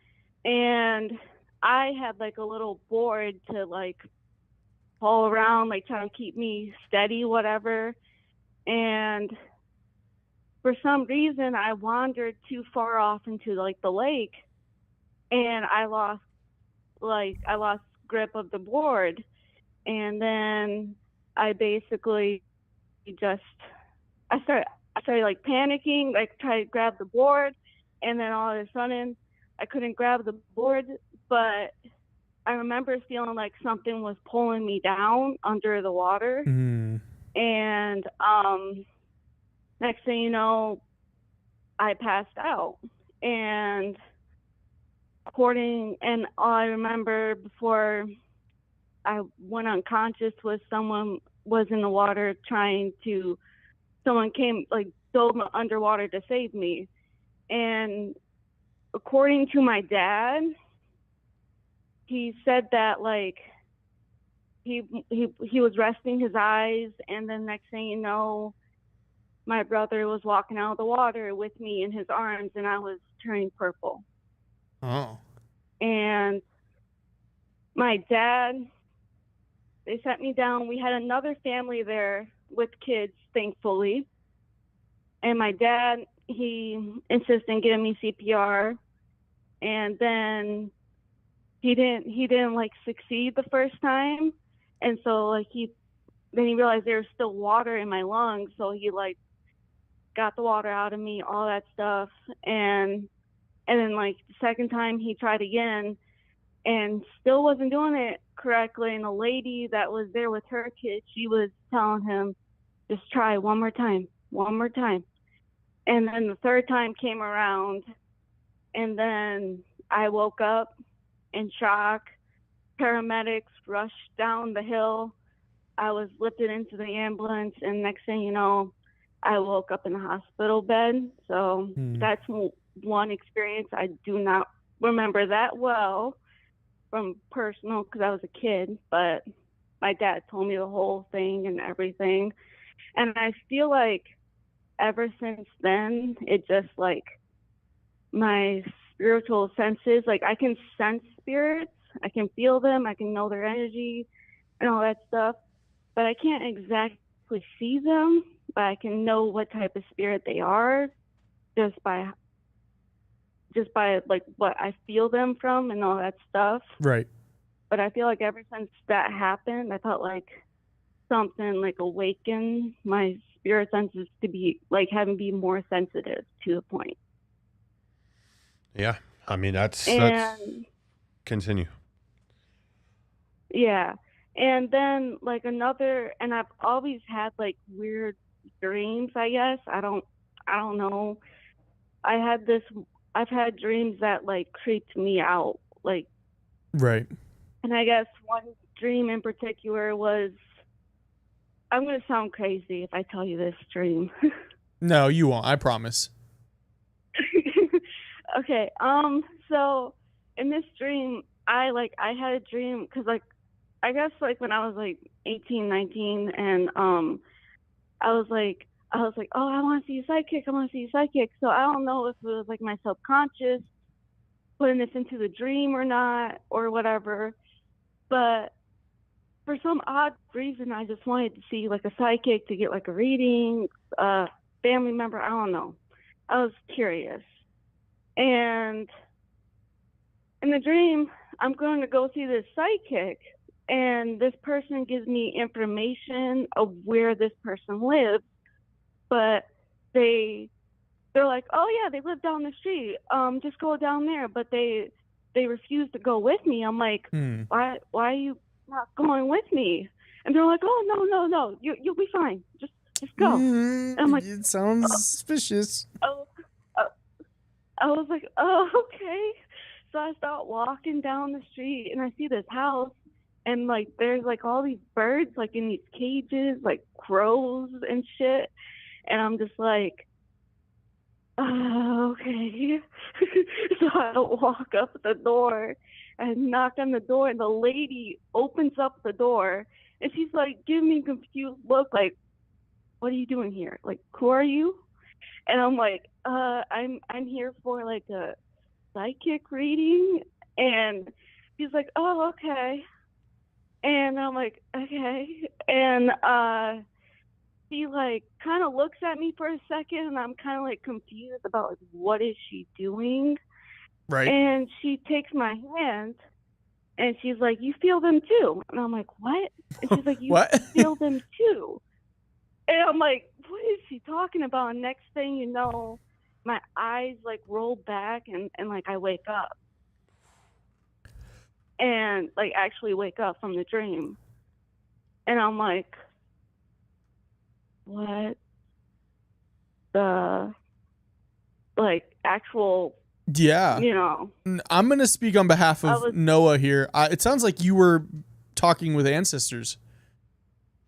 And I had like a little board to like haul around, like trying to keep me steady, whatever. And for some reason, I wandered too far off into like the lake, and I lost grip of the board. And then I basically I started like panicking, like try to grab the board, and then all of a sudden I couldn't grab the board, but I remember feeling like something was pulling me down under the water. Mm. And next thing you know, I passed out. And and all I remember before I went unconscious was someone was in the water someone came, like, dove underwater to save me. And according to my dad, he said that, like, he was resting his eyes, and then next thing you know, my brother was walking out of the water with me in his arms, and I was turning purple. Oh. And my dad, they sent me down. We had another family there with kids, thankfully. And my dad, he insisted on giving me CPR. And then he didn't like succeed the first time. And so like then he realized there was still water in my lungs. So he like got the water out of me, all that stuff. And then like the second time he tried again and still wasn't doing it correctly. And the lady that was there with her kid, she was telling him, just try one more time. And then the third time came around, and then I woke up in shock. Paramedics rushed down the hill. I was lifted into the ambulance, and next thing you know, I woke up in the hospital bed. So that's one experience. I do not remember that well from personal because I was a kid, but my dad told me the whole thing and everything. And I feel like ever since then, it just like my spiritual senses, like I can sense spirits, I can feel them, I can know their energy and all that stuff, but I can't exactly see them, but I can know what type of spirit they are just by like what I feel them from and all that stuff. Right. But I feel like ever since that happened, I felt like something like awakened my spirit senses to be like having be more sensitive to the point. Yeah. I mean, that's continue. Yeah. And then like and I've always had like weird dreams, I guess. I don't know. I've had dreams that like creeped me out. Like, right. And I guess one dream in particular was, I'm going to sound crazy if I tell you this dream. No, you won't. I promise. Okay. So in this dream, I had a dream because like, I guess like when I was like 18, 19 and I was like, oh, I want to see a psychic. So I don't know if it was like my subconscious putting this into the dream or not or whatever. But for some odd reason, I just wanted to see like a psychic to get like a reading, family member. I don't know. I was curious. And in the dream, I'm going to go see this psychic. And this person gives me information of where this person lives. But they're like, oh yeah, they live down the street. Just go down there. But they refuse to go with me. I'm like, why are you not going with me? And they're like, oh no, you'll be fine. Just go. And I'm like, it sounds suspicious. I was like, oh, okay. So I start walking down the street and I see this house and like there's like all these birds like in these cages, like crows and shit. And I'm just like, oh, okay. So I walk up the door and knock on the door and the lady opens up the door and she's like, give me a confused look like, what are you doing here? Like, who are you? And I'm like, I'm here for like a psychic reading. And she's like, oh, okay. And I'm like, okay. And she like kind of looks at me for a second and I'm kind of like confused about like, what is she doing? Right. And she takes my hand and she's like, you feel them too? And I'm like, what? And she's like, you feel them too? And I'm like, what is she talking about? And next thing you know, my eyes like roll back and like I wake up. And like actually wake up from the dream. And I'm like, what the like actual. Yeah. You know. I'm gonna speak on behalf of Noah here. It sounds like you were talking with ancestors.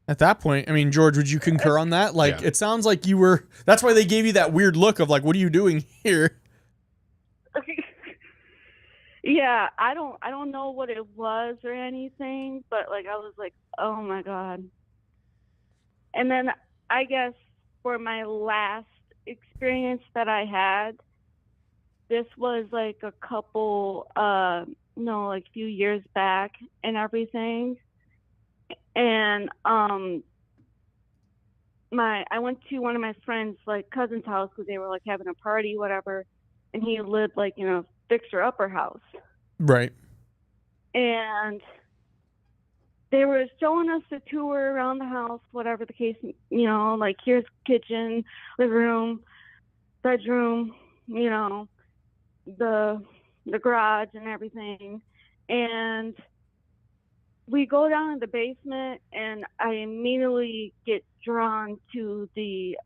At that point, I mean, George, would you concur on that? Like, It sounds like you were. That's why they gave you that weird look of like, "What are you doing here?" Yeah, I don't know what it was or anything, but like I was like, "Oh my God." And then I guess for my last experience that I had, this was like a couple, like a few years back and everything. And I went to one of my friends' like cousin's house because they were like having a party, whatever, and he lived like fixer upper house. Right. And they were showing us the tour around the house, whatever the case, like here's kitchen, living room, bedroom, the garage and everything. And we go down in the basement, and I immediately get drawn to the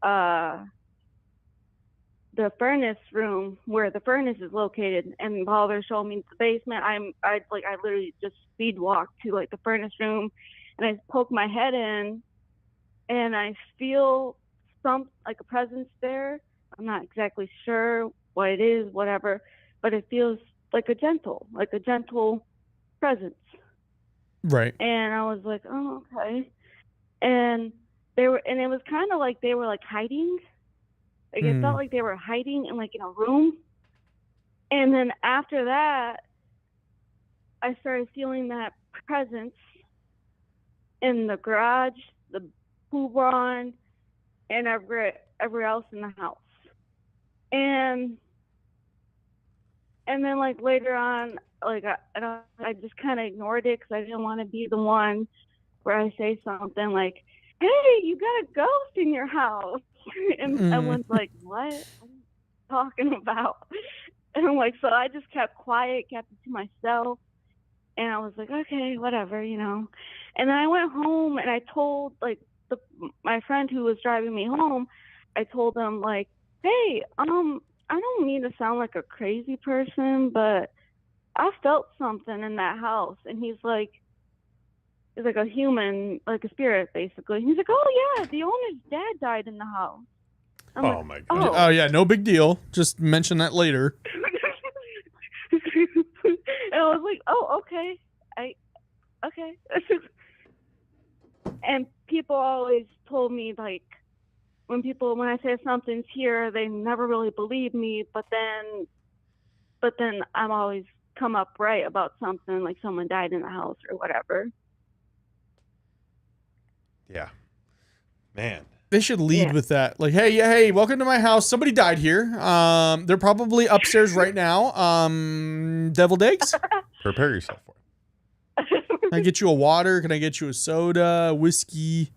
furnace room where the furnace is located. And while they're showing me the basement, I literally just speed walk to like the furnace room, and I poke my head in, and I feel like a presence there. I'm not exactly sure what it is, whatever, but it feels like a gentle presence. Right. And I was like, oh, okay. And it was kind of like they were like hiding. Like it felt like they were hiding in like in a room. And then after that, I started feeling that presence in the garage, the pool barn, and everywhere else in the house. And then like later on, like I just kind of ignored it because I didn't want to be the one where I say something like, "Hey, you got a ghost in your house," and everyone's like, "What? What are you talking about?" And I'm like, so I just kept quiet, kept it to myself, and I was like, okay, whatever, And then I went home and I told like my friend who was driving me home, I told him like, "Hey, I don't mean to sound like a crazy person, but I felt something in that house." And he's like a human, like a spirit, basically. He's like, "Oh yeah, the owner's dad died in the house." I'm oh like, my God. Oh yeah, no big deal. Just mention that later. And I was like, "Oh, okay, okay." And people always told me like, when I say something's here, they never really believe me, but then I'm always come up right about something, like someone died in the house or whatever. Yeah. Man. They should lead with that. Like, hey, welcome to my house. Somebody died here. They're probably upstairs right now. Deviled eggs? Prepare yourself for it. Can I get you a water? Can I get you a soda, whiskey,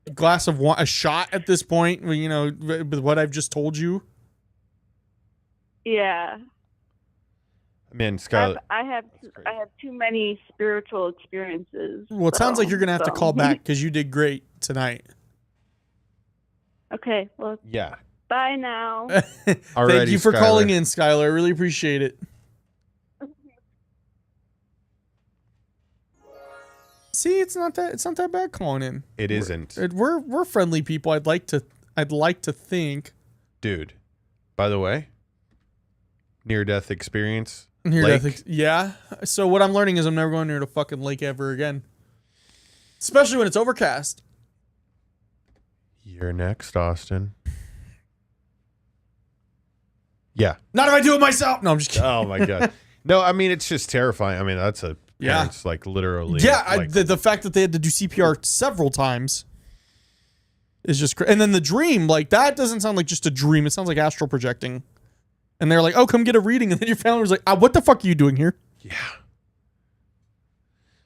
a glass of wine, a shot at this point, with what I've just told you? Yeah. Man, Skylar. I have too many spiritual experiences. Well, it sounds like you're going to have to call back because you did great tonight. Okay, well, yeah. Bye now. Thank you for calling in, Skylar. I really appreciate it. See, it's not that bad calling in. It isn't. We're friendly people. I'd like to think. Dude, by the way, near-death experience. Yeah. So what I'm learning is I'm never going near the fucking lake ever again. Especially when it's overcast. You're next, Austin. Yeah. Not if I do it myself. No, I'm just kidding. Oh my God. No, I mean, it's just terrifying. I mean, that's a parent's like literally. Yeah. The fact that they had to do CPR several times is just crazy. And then the dream, like that doesn't sound like just a dream. It sounds like astral projecting. And they're like, "Oh, come get a reading." And then your family was like, "What the fuck are you doing here?" Yeah.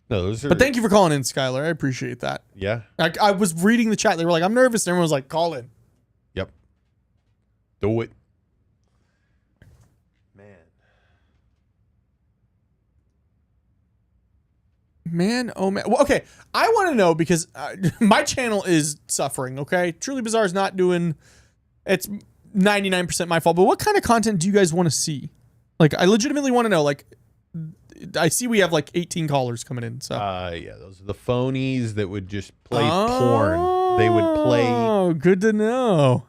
No, those are. But thank you for calling in, Skylar. I appreciate that. Yeah. I was reading the chat. They were like, "I'm nervous." And everyone was like, "Call in." Yep. Do it. Man, oh man. Well, okay, I want to know because my channel is suffering, okay? Truly Bizarre is not doing It's 99% my fault. But what kind of content do you guys want to see? Like, I legitimately want to know. Like, I see we have like 18 callers coming in. So yeah, those are the phonies that would just play porn. They would play. Oh, good to know.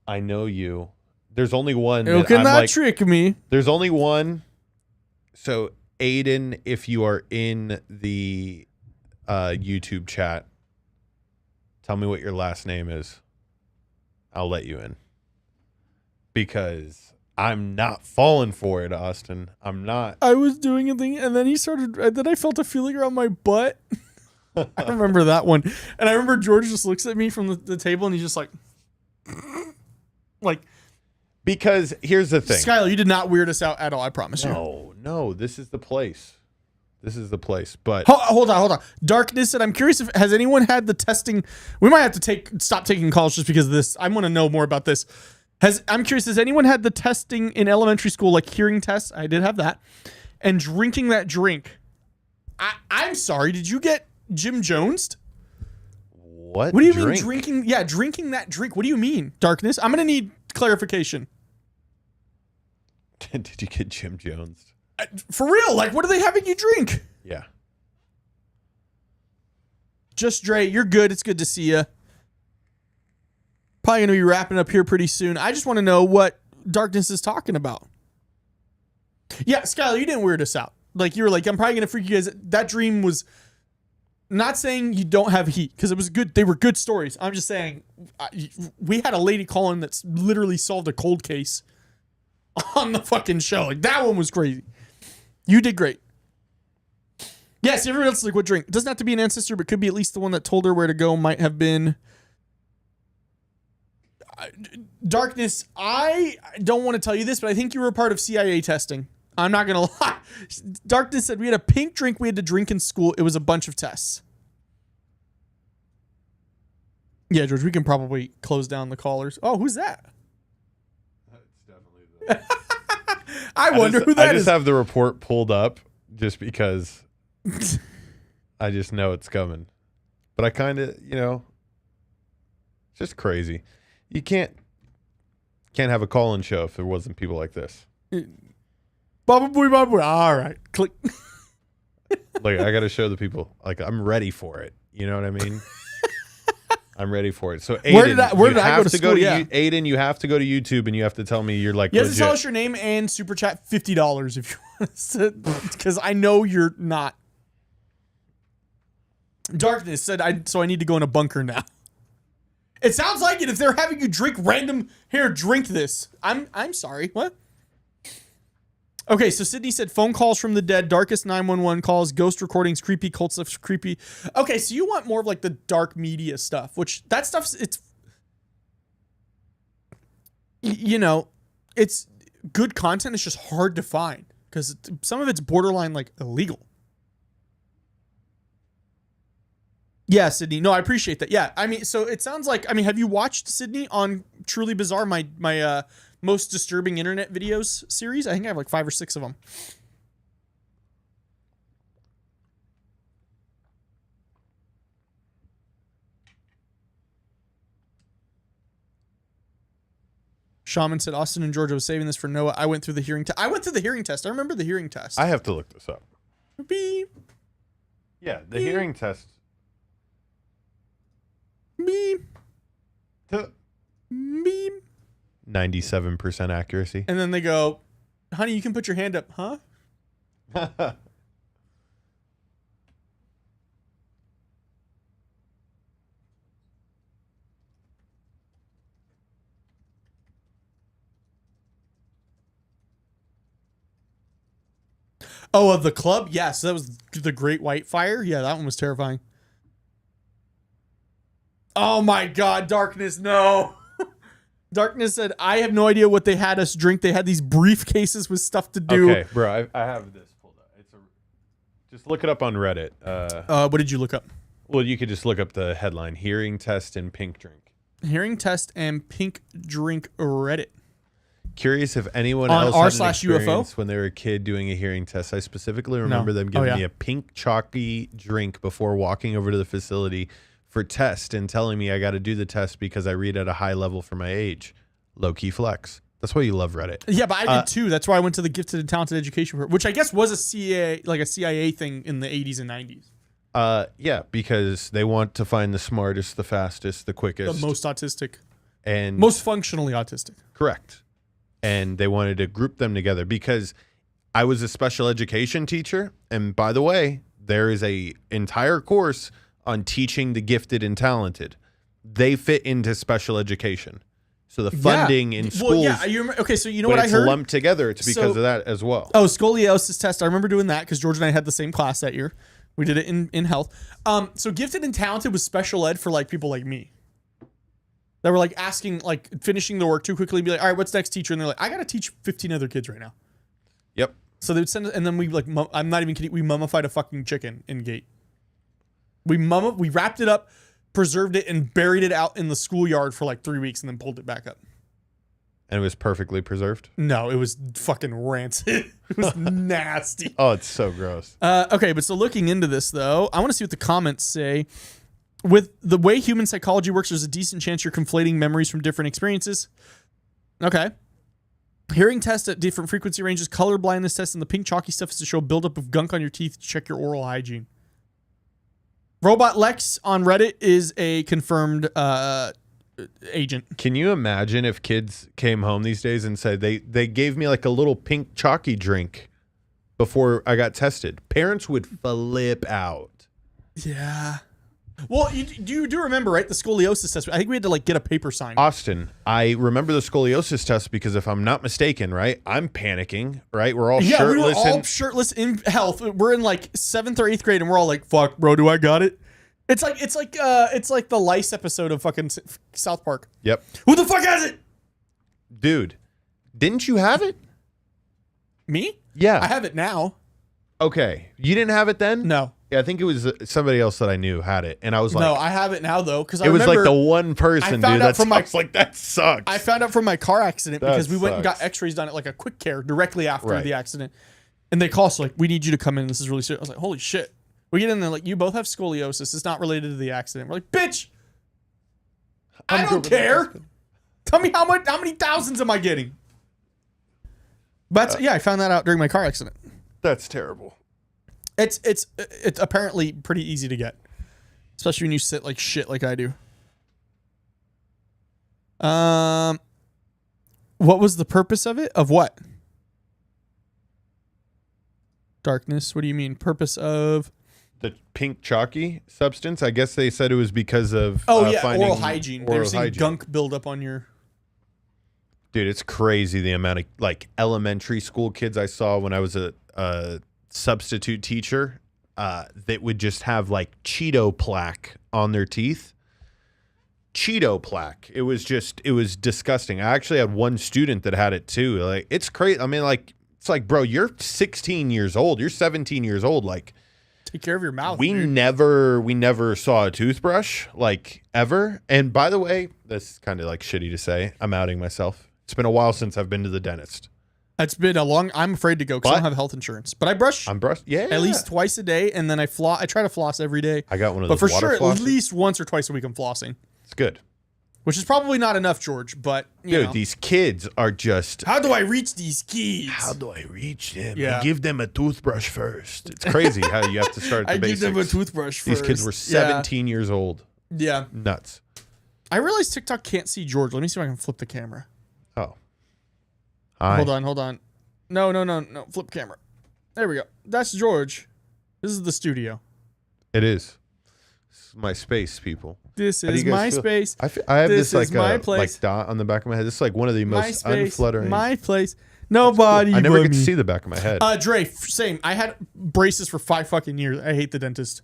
I know you. There's only one. You cannot trick me. There's only one. So, Aiden, if you are in the YouTube chat, tell me what your last name is. I'll let you in. Because I'm not falling for it, Austin. I'm not. I was doing a thing, and then then I felt a feeling around my butt. I remember that one. And I remember George just looks at me from the table, and he's just like... Because here's the thing. Skylar, you did not weird us out at all, I promise you. No, this is the place. This is the place. But hold on. Darkness, and I'm curious if has anyone had the testing. We might have to stop taking calls just because of this. I want to know more about this. I'm curious, has anyone had the testing in elementary school, like hearing tests? I did have that. And drinking that drink. I'm sorry, did you get Jim Jones'd? What do you drink? mean drinking? Yeah, drinking that drink. What do you mean, Darkness? I'm going to need clarification. Did you get Jim Jones? For real? Like, what are they having you drink? Yeah. Just Dre, you're good. It's good to see you. Probably going to be wrapping up here pretty soon. I just want to know what Darkness is talking about. Yeah, Skylar, you didn't weird us out. Like, you were like, I'm probably going to freak you guys. That dream was not saying you don't have heat, because it was good. They were good stories. I'm just saying we had a lady call in that's literally solved a cold case on the fucking show. Like, that one was crazy. You did great. Yes, everyone else is like, what drink? It doesn't have to be an ancestor, but could be at least the one that told her where to go. Might have been Darkness. I don't want to tell you this, but I think you were a part of CIA testing. I'm not going to lie. Darkness said we had a pink drink we had to drink in school. It was a bunch of tests. Yeah, George, we can probably close down the callers. Oh, who's that? It's definitely I wonder who that is. I just have the report pulled up just because I just know it's coming. But I kind of, it's just crazy. You can't have a call-in show if there wasn't people like this. Baba boy, baba boy. All right, click. Like, I got to show the people. Like, I'm ready for it. You know what I mean? I'm ready for it. So, Aiden, where did I go to school? Aiden, you have to go to YouTube and you have to tell me you're like you have legit. to tell us your name and super chat $50 if you want to, because I know you're not. Darkness said, so I need to go in a bunker now. It sounds like it. If they're having you drink random, here, drink this. I'm sorry. What? Okay, so Sydney said phone calls from the dead, darkest 911 calls, ghost recordings, creepy cult stuff, creepy. Okay, so you want more of like the dark media stuff, which that stuff's, it's good content. It's just hard to find because some of it's borderline like illegal. Yeah, Sydney. No, I appreciate that. Yeah, I mean, so it sounds like, have you watched, Sydney, on Truly Bizarre, my most disturbing internet videos series? I think I have like 5 or 6 of them. Shaman said, Austin and Georgia was saving this for Noah. I went through the hearing test. I remember the hearing test. I have to look this up. Beep. Yeah, the hearing test. Beep. Beep. 97% accuracy. And then they go, honey, you can put your hand up. Huh? Oh, of the club? Yes, that was the Great White Fire. Yeah, that one was terrifying. Oh my God, Darkness, no. Darkness said, I have no idea what they had us drink. They had these briefcases with stuff to do. Okay, bro, I have this pulled up. Just look it up on Reddit. What did you look up? Well, you could just look up the headline, hearing test and pink drink. Hearing test and pink drink Reddit. Curious if anyone on else had an experience UFO? when they were a kid doing a hearing test. I specifically remember them giving me a pink chalky drink before walking over to the facility for test and telling me I got to do the test because I read at a high level for my age. Low-key flex. That's why you love Reddit. Yeah, but I did too. That's why I went to the Gifted and Talented Education, which I guess was a CIA thing in the 80s and 90s. Yeah, because they want to find the smartest, the fastest, the quickest, The most autistic. and Most functionally autistic. correct. And they wanted to group them together because I was a special education teacher. And by the way, there is a entire course on teaching the gifted and talented. They fit into special education. So the funding in schools, okay, so you know when what I it's heard? lumped together, it's because of that as well. Oh, scoliosis test. I remember doing that because George and I had the same class that year. We did it in health. So Gifted and Talented was special ed for like people like me. That were like asking, like finishing the work too quickly and be like, all right, what's next, teacher? And they're like, I got to teach 15 other kids right now. Yep. So they would send it, and then we like, I'm not even kidding, we mummified a fucking chicken in gate. We wrapped it up, preserved it, and buried it out in the schoolyard for like 3 weeks and then pulled it back up. And it was perfectly preserved? No, it was fucking rancid. It was nasty. Oh, it's so gross. Okay, but so looking into this, though, I want to see what the comments say. With the way human psychology works, there's a decent chance you're conflating memories from different experiences. Okay. Hearing test at different frequency ranges, color blindness test, and the pink chalky stuff is to show buildup of gunk on your teeth to check your oral hygiene. Robot Lex on Reddit is a confirmed agent. Can you imagine if kids came home these days and said they gave me like a little pink chalky drink before I got tested? Parents would flip out. Yeah. Well, you do remember, right? The scoliosis test. I think we had to like get a paper signed. Austin, I remember the scoliosis test because if I'm not mistaken, right, I'm panicking, right? We're all we were shirtless. all shirtless in health. We're in like 7th or 8th grade, and we're all like, "Fuck, bro, do I got it?" It's like the lice episode of fucking South Park. Yep. Who the fuck has it? Dude, didn't you have it? Me? Yeah. I have it now. Okay. You didn't have it then? No. Yeah, I think it was somebody else that I knew had it. And I was like... No, I have it now, though. Because it was like the one person, dude. That's like, that sucks. I found out from my car accident because we went and got sucks. x-rays done at like a quick care directly after the accident. And they call us like, we need you to come in. This is really serious. I was like, holy shit. We get in there like, you both have scoliosis. It's not related to the accident. We're like, bitch, I don't care. Tell me how many thousands am I getting? But yeah, I found that out during my car accident. That's terrible. It's apparently pretty easy to get, especially when you sit like shit like I do. What was the purpose of it? Of what? Darkness. What do you mean? Purpose of the pink chalky substance? I guess they said it was because of finding oral hygiene. They were seeing gunk build up on your. Dude, it's crazy the amount of like elementary school kids I saw when I was a substitute teacher that would just have like Cheeto plaque on their teeth. Cheeto plaque. It was disgusting. I actually had one student that had it too. Like, it's crazy. I mean, like, it's like, bro, you're 16 years old. You're 17 years old. Like, take care of your mouth. We never saw a toothbrush, like, ever. And by the way, that's kind of like shitty to say. I'm outing myself. It's been a while since I've been to the dentist. It's been I'm afraid to go because I don't have health insurance. But I brush. Yeah. At least twice a day, and then I floss. I try to floss every day. I got one of those. But for water sure, flossers. at least once or twice a week, I'm flossing. It's good. Which is probably not enough, George. But you know. These kids are just. How do I reach these kids? How do I reach them? Yeah. You give them a toothbrush first. It's crazy how you have to start at the basics. I give them a toothbrush first. These kids were 17 years old. Yeah. Nuts. I realize TikTok can't see George. Let me see if I can flip the camera. Oh. Hi. Hold on. No. Flip camera. There we go. That's George. This is the studio. It is. This is my space, people. This is my space. I have this like my place. like dot on the back of my head. This is like one of the most unfluttering. My place. Nobody. Cool. I never get to see the back of my head. Dre, same. I had braces for 5 fucking years. I hate the dentist.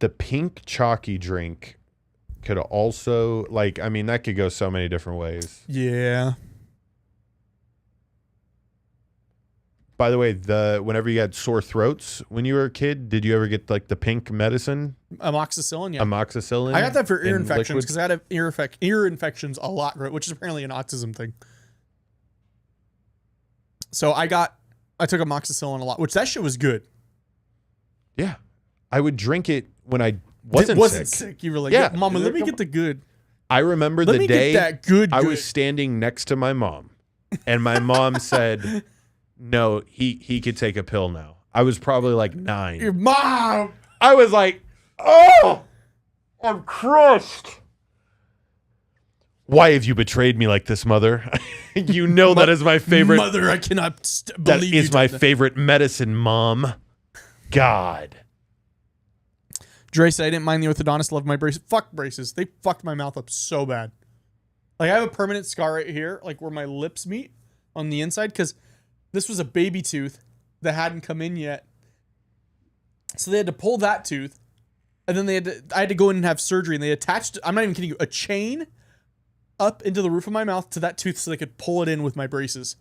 The pink chalky drink could also, like, I mean, that could go so many different ways. Yeah. By the way, whenever you had sore throats when you were a kid, did you ever get like the pink medicine? Amoxicillin, yeah. Amoxicillin. I got that for ear infections because I had ear infections a lot, which is apparently an autism thing. So I took amoxicillin a lot, which that shit was good. Yeah. I would drink it when I wasn't sick. You were like, yeah, Mama, let me get the good. I remember Let the me day get that good. I was standing next to my mom, and my mom said, "No, he could take a pill now." I was probably like 9. Your mom. I was like, "Oh, I'm crushed." Why have you betrayed me like this, mother? You know that is my favorite. Mother, I cannot believe That you is my did that. favorite medicine, Mom. God. Dre said, I didn't mind the orthodontist. Love my braces. Fuck braces. They fucked my mouth up so bad. Like, I have a permanent scar right here, like where my lips meet on the inside, because this was a baby tooth that hadn't come in yet. So they had to pull that tooth, and then I had to go in and have surgery, and they attached, I'm not even kidding you, a chain up into the roof of my mouth to that tooth so they could pull it in with my braces.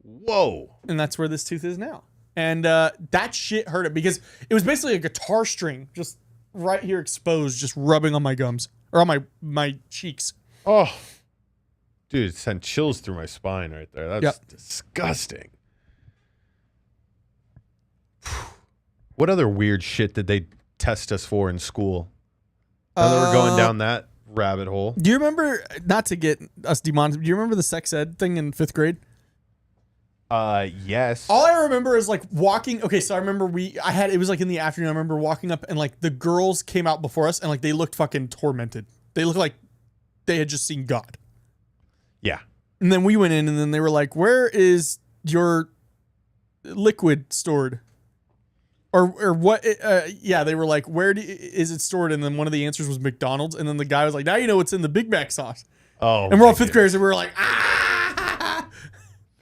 Whoa. And that's where this tooth is now. And that shit hurt it because it was basically a guitar string just right here exposed, just rubbing on my gums or on my cheeks. Oh. Dude, it sent chills through my spine right there. That's disgusting. What other weird shit did they test us for in school? Now that we're going down that rabbit hole. Do you remember, not to get us demonetized, do you remember the sex ed thing in 5th grade? Yes. All I remember is like walking. Okay, so I remember it was like in the afternoon. I remember walking up and like the girls came out before us and like they looked fucking tormented. They looked like they had just seen God. Yeah. And then we went in and then they were like, where is your liquid stored? Or what? Yeah, they were like, where is it stored? And then one of the answers was McDonald's. And then the guy was like, now you know what's in the Big Mac sauce. Oh, and we're all 5th graders and we were like, ah.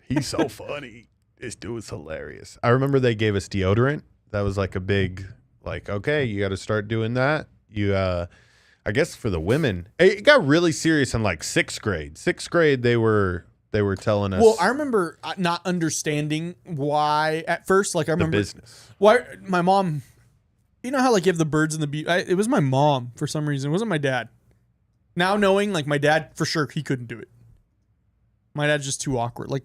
He's so funny. This dude is hilarious. I remember they gave us deodorant. That was like a big, like, okay, you got to start doing that. You, I guess for the women, it got really serious in like 6th grade. 6th grade, they were telling us. Well, I remember not understanding why at first. Like I remember the business. Why my mom, you know how like you have the birds and the bee. It was my mom for some reason. It wasn't my dad. Now knowing like my dad for sure he couldn't do it. My dad's just too awkward. Like,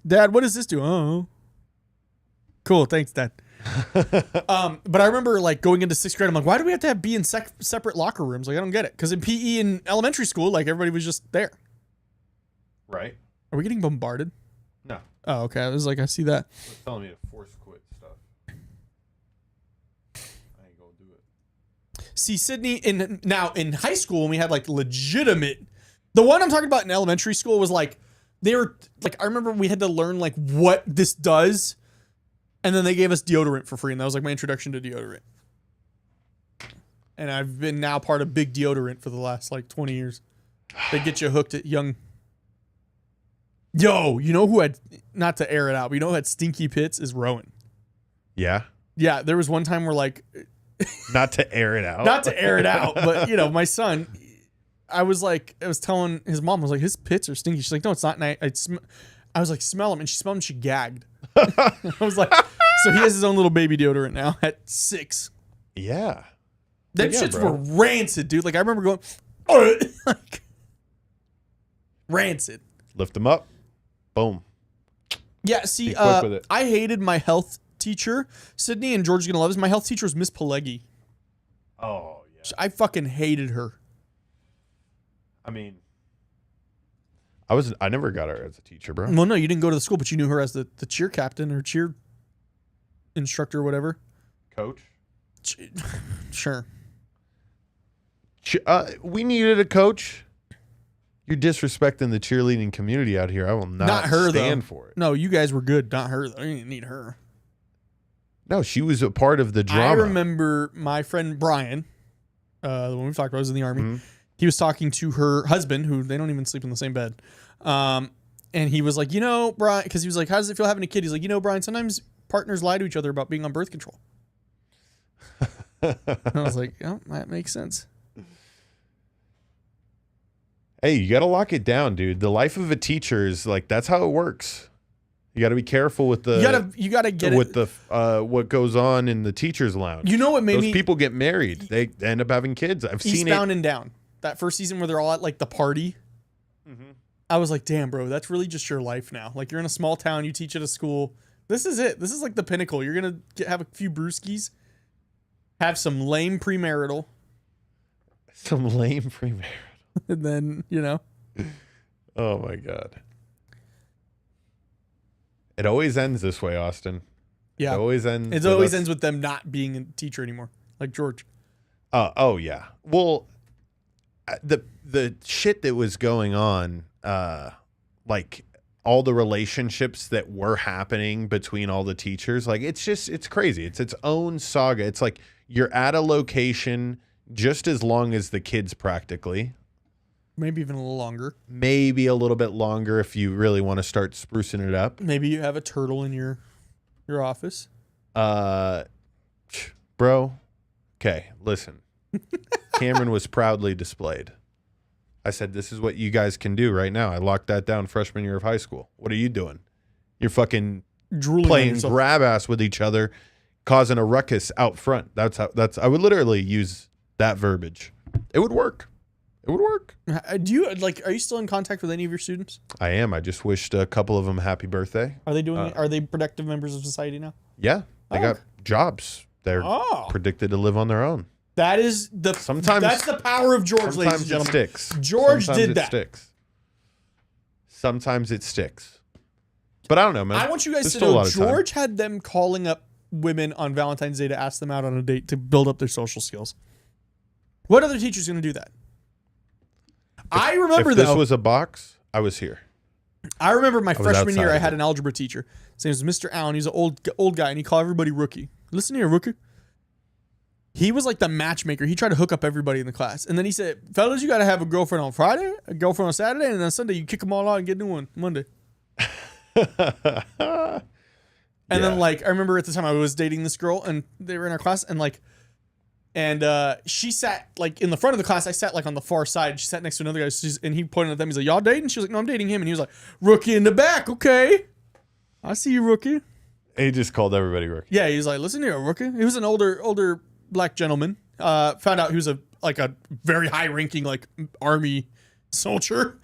Dad, what does this do? Oh, cool. Thanks, Dad. But I remember like going into 6th grade. I'm like, why do we have to be in separate locker rooms? Like, I don't get it. Because in PE in elementary school, like everybody was just there. Right. Are we getting bombarded? No. Oh, okay. I was like, I see that. It's telling me to force quit stuff. I ain't gonna do it. See, Sydney, in high school, when we had like legitimate, the one I'm talking about in elementary school was like, they were like, I remember we had to learn like what this does. And then they gave us deodorant for free. And that was like my introduction to deodorant. And I've been now part of Big Deodorant for the last like 20 years. They get you hooked at young. Yo, you know who had, not to air it out, but you know who had stinky pits is Rowan. Yeah. Yeah. There was one time where like. Not to air it out. Not to air it out. But you know, my son, I was telling his mom, I was like, his pits are stinky. She's like, no, it's not. And I was like, smell them. And she smelled them. She gagged. I was like, so he has his own little baby deodorant now at 6. Yeah. Them shits were rancid, dude. Like I remember going, like, rancid. Lift them up. Boom. Yeah. See, Be quick with it. I hated my health teacher. Sydney and George is gonna love this. My health teacher was Miss Pileggi. Oh yeah. I fucking hated her. I mean, I never got her as a teacher, bro. Well, no, you didn't go to the school, but you knew her as the cheer captain or cheer instructor or whatever. Coach. Sure. We needed a coach. You're disrespecting the cheerleading community out here. I will not her, stand though. for it. No, you guys were good. Not her, though. You didn't need her. No, she was a part of the drama. I remember my friend Brian, the one we talked about, was in the Army. Mm-hmm. He was talking to her husband, who they don't even sleep in the same bed. And he was like, you know, Brian, because he was like, how does it feel having a kid? He's like, you know, Brian, sometimes partners lie to each other about being on birth control. And I was like, oh, that makes sense. Hey, you got to lock it down, dude. The life of a teacher is like, that's how it works. You got to be careful with the. You got to get with the what goes on in the teachers' lounge. You know what made Those people get married. They end up having kids. I've seen it. Eastbound and Down. That first season where they're all at like the party. Mm-hmm. I was like, damn, bro, that's really just your life now. Like you're in a small town, you teach at a school. This is it. This is like the pinnacle. You're gonna have a few brewskis, have some lame premarital. Some lame premarital. And then, Oh my God. It always ends this way, Austin. Yeah. It always ends. It always ends with them not being a teacher anymore, like George. Oh yeah. Well, the shit that was going on, like all the relationships that were happening between all the teachers, like it's crazy. It's its own saga. It's like you're at a location just as long as the kids practically. Maybe even a little longer. Maybe a little bit longer if you really want to start sprucing it up. Maybe you have a turtle in your office. Bro. Okay, listen. Cameron was proudly displayed. I said, this is what you guys can do right now. I locked that down freshman year of high school. What are you doing? You're fucking drooling playing grab ass with each other, causing a ruckus out front. I would literally use that verbiage. It would work. It would work. Are you still in contact with any of your students? I am. I just wished a couple of them happy birthday. Are they productive members of society now? Yeah. They got jobs. They're predicted to live on their own. That is that's the power of George, ladies and gentlemen. It sticks. George sometimes did that. Sticks. Sometimes it sticks. But I don't know, man. I want you guys to know George had them calling up women on Valentine's Day to ask them out on a date to build up their social skills. What other teacher's going to do that? I remember, if this was a box, I was here. I remember my freshman year, I had an algebra teacher. His name was Mr. Allen. He's an old guy, and he called everybody rookie. Listen here, rookie. He was like the matchmaker. He tried to hook up everybody in the class. And then he said, fellas, you got to have a girlfriend on Friday, a girlfriend on Saturday, and then Sunday you kick them all out and get a new one Monday. And then, like, I remember at the time I was dating this girl, and they were in our class, and she sat like in the front of the class. I sat like on the far side. She sat next to another guy, and he pointed at them. He's like, "Y'all dating?" She was like, "No, I'm dating him." And he was like, "Rookie in the back, okay? I see you, rookie." He just called everybody rookie. Yeah, he's like, "Listen here, rookie." He was an older black gentleman. Found out he was a very high ranking like army soldier,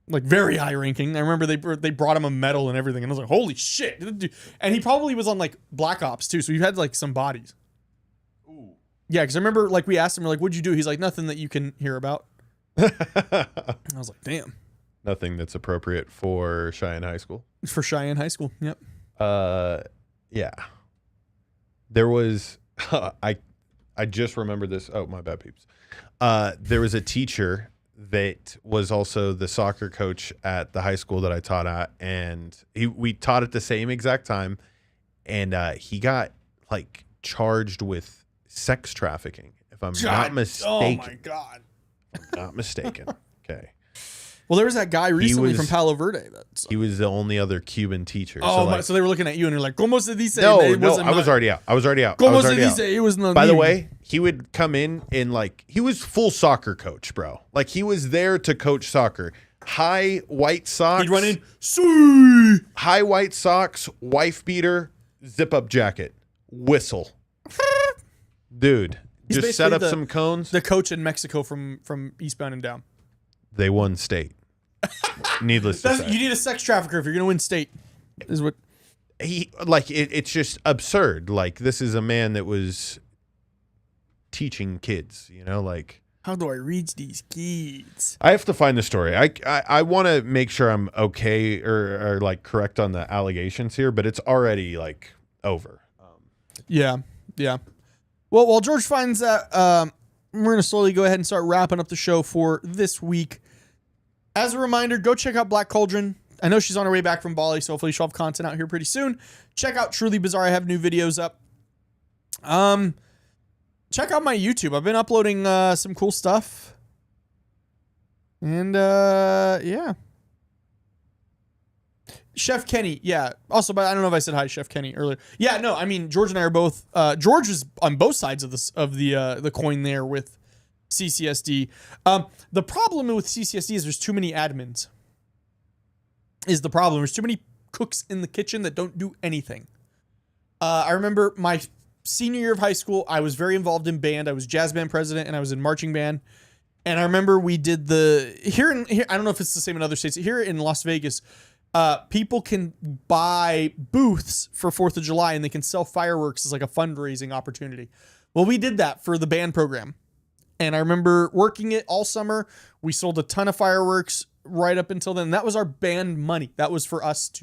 like very high ranking. I remember they brought him a medal and everything, and I was like, "Holy shit!" And he probably was on like Black Ops too, so he had like some bodies. Yeah, because I remember, like, we asked him, we're like, what'd you do? He's like, nothing that you can hear about. I was like, damn. Nothing that's appropriate for Cheyenne High School. For Cheyenne High School, yep. Yeah. There was, I just remembered this. Oh, my bad, peeps. There was a teacher that was also the soccer coach at the high school that I taught at, and we taught at the same exact time, and he got, like, charged with sex trafficking, if I'm not mistaken. Oh my God. I'm not mistaken. Okay. Well, there was that guy recently from Palo Verde. He was the only other Cuban teacher. Oh, so they were looking at you and you're like, ¿Cómo se dice? No, I was already out. ¿Cómo se dice? It was not. By the way, he would come in and like, he was full soccer coach, bro. Like he was there to coach soccer. High white socks. He'd run in, Sui! High white socks, wife beater, zip up jacket, whistle. Dude, he's just set up some cones. The coach in Mexico from Eastbound and Down. They won state. Needless to say. You need a sex trafficker if you're going to win state. Is what he like. It's just absurd. Like this is a man that was teaching kids. You know, like how do I reach these kids? I have to find the story. I want to make sure I'm okay or like correct on the allegations here, but it's already like over. Yeah. Well, while George finds that, we're going to slowly go ahead and start wrapping up the show for this week. As a reminder, go check out Black Cauldron. I know she's on her way back from Bali, so hopefully she'll have content out here pretty soon. Check out Truly Bizarre. I have new videos up. Check out my YouTube. I've been uploading some cool stuff. And, yeah. Chef Kenny, yeah. Also, but I don't know if I said hi, Chef Kenny, earlier. Yeah, no, I mean George and I are both. George was on both sides of the coin there with CCSD. The problem with CCSD is there's too many admins. Is the problem? There's too many cooks in the kitchen that don't do anything. I remember my senior year of high school. I was very involved in band. I was jazz band president and I was in marching band. And I remember we did here. I don't know if it's the same in other states. Here in Las Vegas. People can buy booths for 4th of July and they can sell fireworks as like a fundraising opportunity. Well, we did that for the band program. And I remember working it all summer. We sold a ton of fireworks right up until then. That was our band money. That was for us to